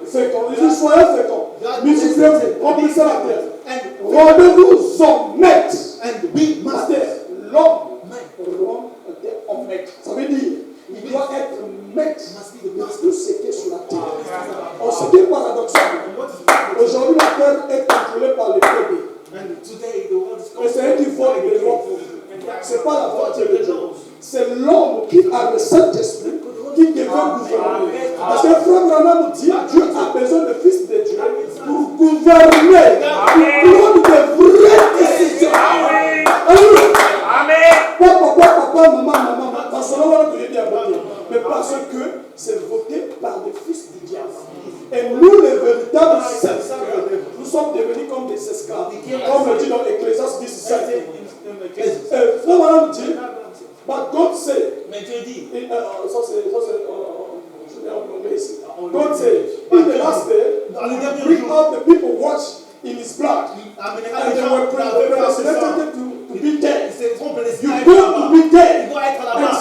fécond. Il dit, soyez féconds. Multipliez-vous, remplissez la terre. And Rendez-vous honnête. And be masters. L'homme honnête. Ça veut dire, il doit être maître de ce qui est sur la terre. On se dit paradoxal. Aujourd'hui, la terre est contrôlée par les PD. Et c'est eux qui volent les lois. Ce n'est pas la volonté de Dieu. C'est l'homme qui a le Saint-Esprit qui devait gouverner. Parce que Frère Branham dit Dieu a besoin de fils de Dieu pour gouverner, pour prendre de vraies décisions. Amen. Papa, maman, parce que là, on bien voter. Mais parce que c'est voté par des fils du diable. Et nous, les véritables serviteurs, nous sommes devenus comme des esclaves. Comme le dit dans Ecclésiaste 17. Frère Branham dit, but God said, Mais Dieu dit, God said, in the last day, bring out the people washed in his blood, and they were predestinated to be dead. You go to be dead, and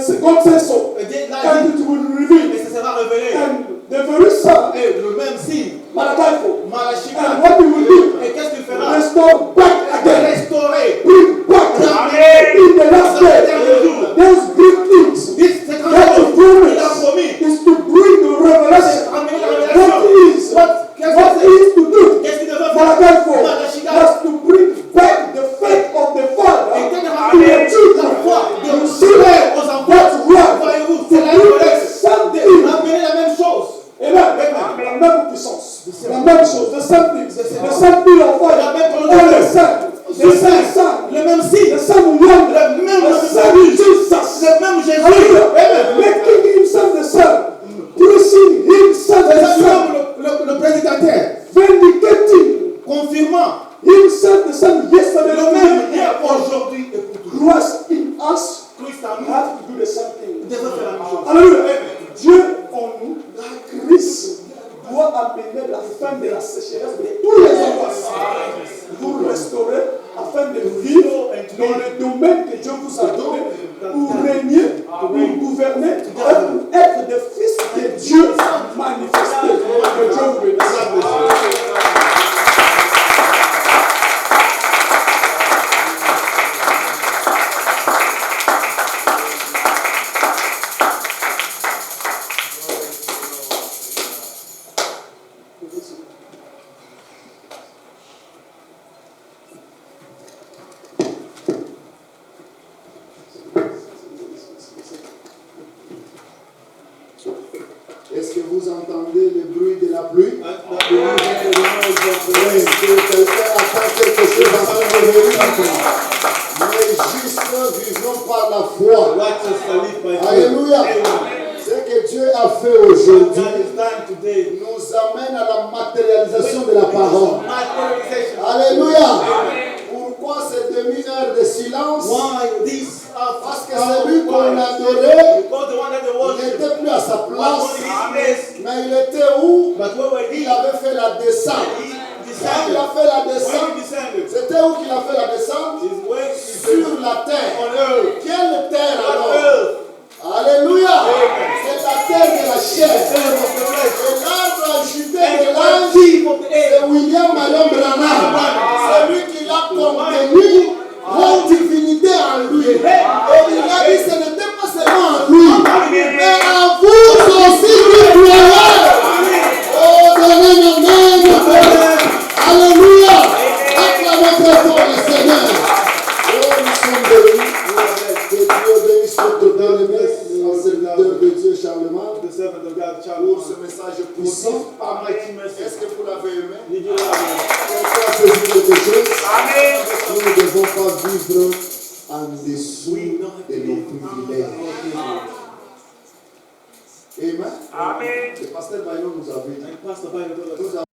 say, God says so, and it will reveal. And the very son, le même signe, Malachi, Malachi, and what he will do, et qu'est-ce qu'il fera? restore back again, Restaurer. bring back in the last day. Those great things that you promise is to bring the revelation. What is to do? Malachi 4 was to bring back the faith of the Father to the children. You see that? That's right. To bring something. La même chose. Amen. La même puissance. La même chose. The same things. The same thing of fire. All the same. The same son. Le même signe. The same one. Le même The same Jesus. Le même Jésus. Hallelujah. Making himself the son. Preaching himself the son. Le prédicateur. Vindicating. Confirmant. Himself the son. Yesterday. Le même hier, aujourd'hui et pour toujours. Christ in us. Christ en nous. Have to do the same thing. Devrait faire la même chose. Alléluia. Dieu en nous, Christ doit amener la fin de la sécheresse de tous les angoisses pour restaurer afin de vivre dans le domaine que Dieu vous a donné pour régner, pour gouverner, et pour être des fils de Dieu manifestés. Que Dieu vous bénisse. Est-ce que vous entendez le bruit de la pluie? Est-ce que quelqu'un attend quelque chose en train de venir? Mais juste vivons par la foi. Alléluia. Ce que Dieu a fait aujourd'hui nous amène à la matérialisation de la parole. Alléluia. Pourquoi cette demi-heure de silence? Parce que celui qu'on adorait, il n'était plus à sa place, mais il était où? Il avait fait la descente. Quand il a fait la descente, c'était où qu'il a fait la descente? Sur la terre. Quelle terre alors? Alléluia. C'est la terre de la chair. Et l'arbre ajouté de l'âge, c'est William Marion Branham. C'est lui qui l'a contenu, la divinité en lui. Et il a dit ce n'était pas seulement en lui, mais en vous aussi lui croyez. Oh, amen. Alléluia. Acclamez très fort le Seigneur. Oh, nous sommes bénis. Que Dieu bénisse notre bien-aimé, le serviteur de Dieu Charlemagne, pour ce message puissant. Est-ce que vous l'avez aimé? Quelqu'un a saisi quelque chose? Nous ne devons pas vivre en dessous de nos privilèges. Amen. Amen. Le pasteur Bayon nous avait dit.